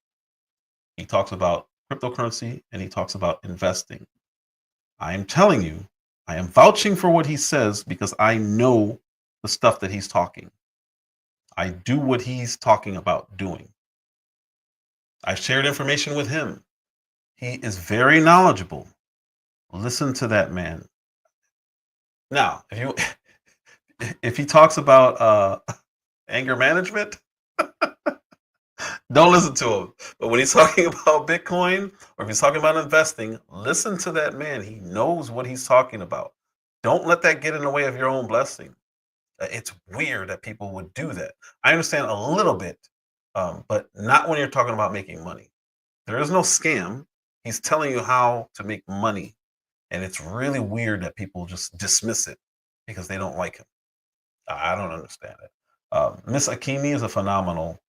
He talks about cryptocurrency and he talks about investing. I am telling you, I am vouching for what he says because I know the stuff that he's talking. I do what he's talking about doing. I've shared information with him. He is very knowledgeable. Listen to that man. Now, if he talks about anger management, don't listen to him. But when he's talking about Bitcoin, or if he's talking about investing, listen to that man. He knows what he's talking about. Don't let that get in the way of your own blessing. It's weird that people would do that. I understand a little bit, but not when you're talking about making money. There is no scam. He's telling you how to make money. And it's really weird that people just dismiss it because they don't like him. I don't understand it. Miss Akimi is a phenomenal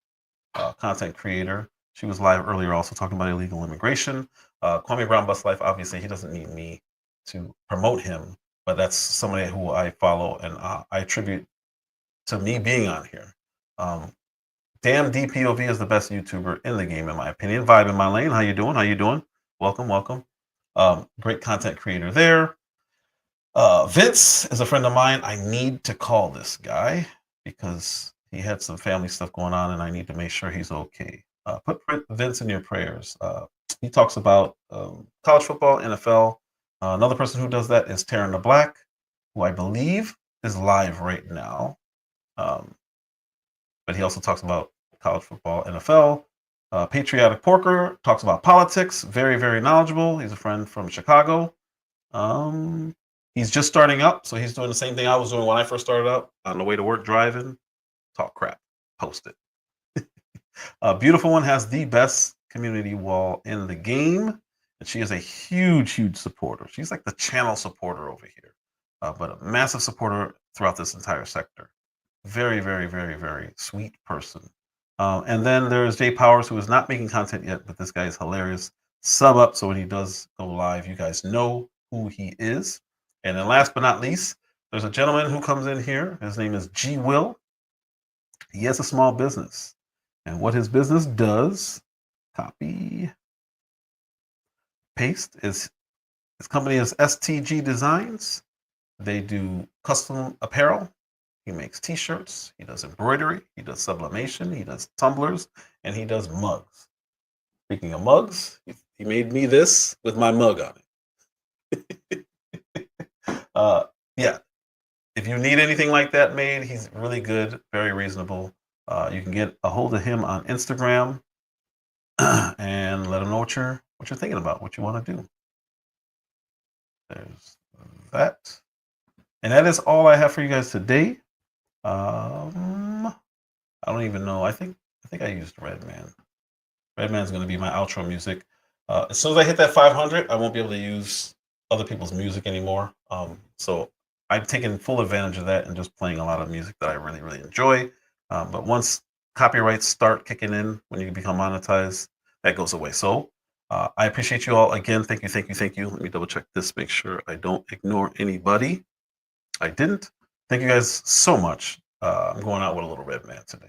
content creator. She was live earlier also talking about illegal immigration. Kwame Brown Bus Life, obviously, he doesn't need me to promote him, but that's somebody who I follow and I attribute to me being on here. Damn DPOV is the best YouTuber in the game, in my opinion. Vibe in my lane. How you doing? How you doing? Welcome, welcome. Great content creator there. Vince is a friend of mine. I need to call this guy because he had some family stuff going on and I need to make sure he's okay. Put Vince in your prayers. He talks about college football, NFL. Another person who does that is Taryn the Black, who I believe is live right now. But he also talks about college football, NFL. Patriotic Porker talks about politics. Very, very knowledgeable. He's a friend from Chicago. He's just starting up, so he's doing the same thing I was doing when I first started out. On the way to work, driving, talk crap, post it. Beautiful One has the best community wall in the game, and she is a huge, huge supporter. She's like the channel supporter over here, but a massive supporter throughout this entire sector. Very, very, very, very sweet person. And then there's Jay Powers, who is not making content yet, but this guy is hilarious. Sub up so when he does go live, you guys know who he is. And then last but not least, there's a gentleman who comes in here. His name is Gw. He has a small business. And what his business does, copy, paste, is his company is CashApp. They do custom apparel. He makes t-shirts. He does embroidery. He does sublimation. He does tumblers. And he does mugs. Speaking of mugs, he made me this with my mug on it. Yeah. If you need anything like that made, he's really good, very reasonable. You can get a hold of him on Instagram and let him know what you're thinking about, what you want to do. There's that. And that is all I have for you guys today. I don't even know. I think I used Redman. Redman's going to be my outro music. As soon as I hit that 500, I won't be able to use other people's music anymore. So I've taken full advantage of that and just playing a lot of music that I really, really enjoy. But once copyrights start kicking in, when you become monetized, that goes away. So I appreciate you all again. Thank you, thank you, thank you. Let me double check this, make sure I don't ignore anybody. I didn't. Thank you guys so much. I'm going out with a little Redman today.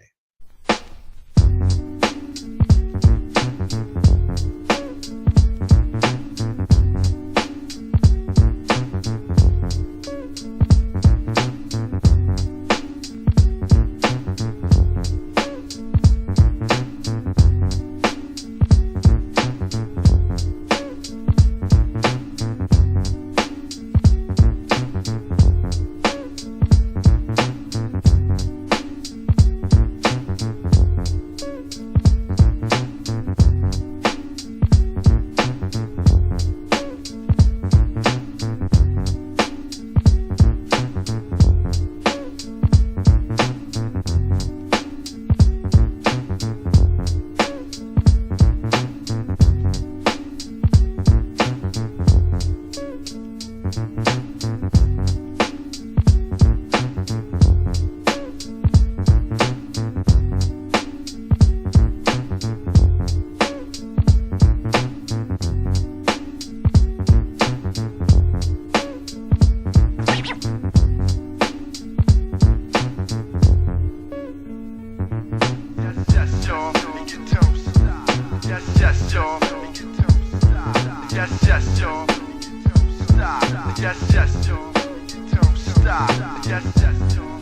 Yes, yes, y'all. Don't stop. Yes, yes, y'all.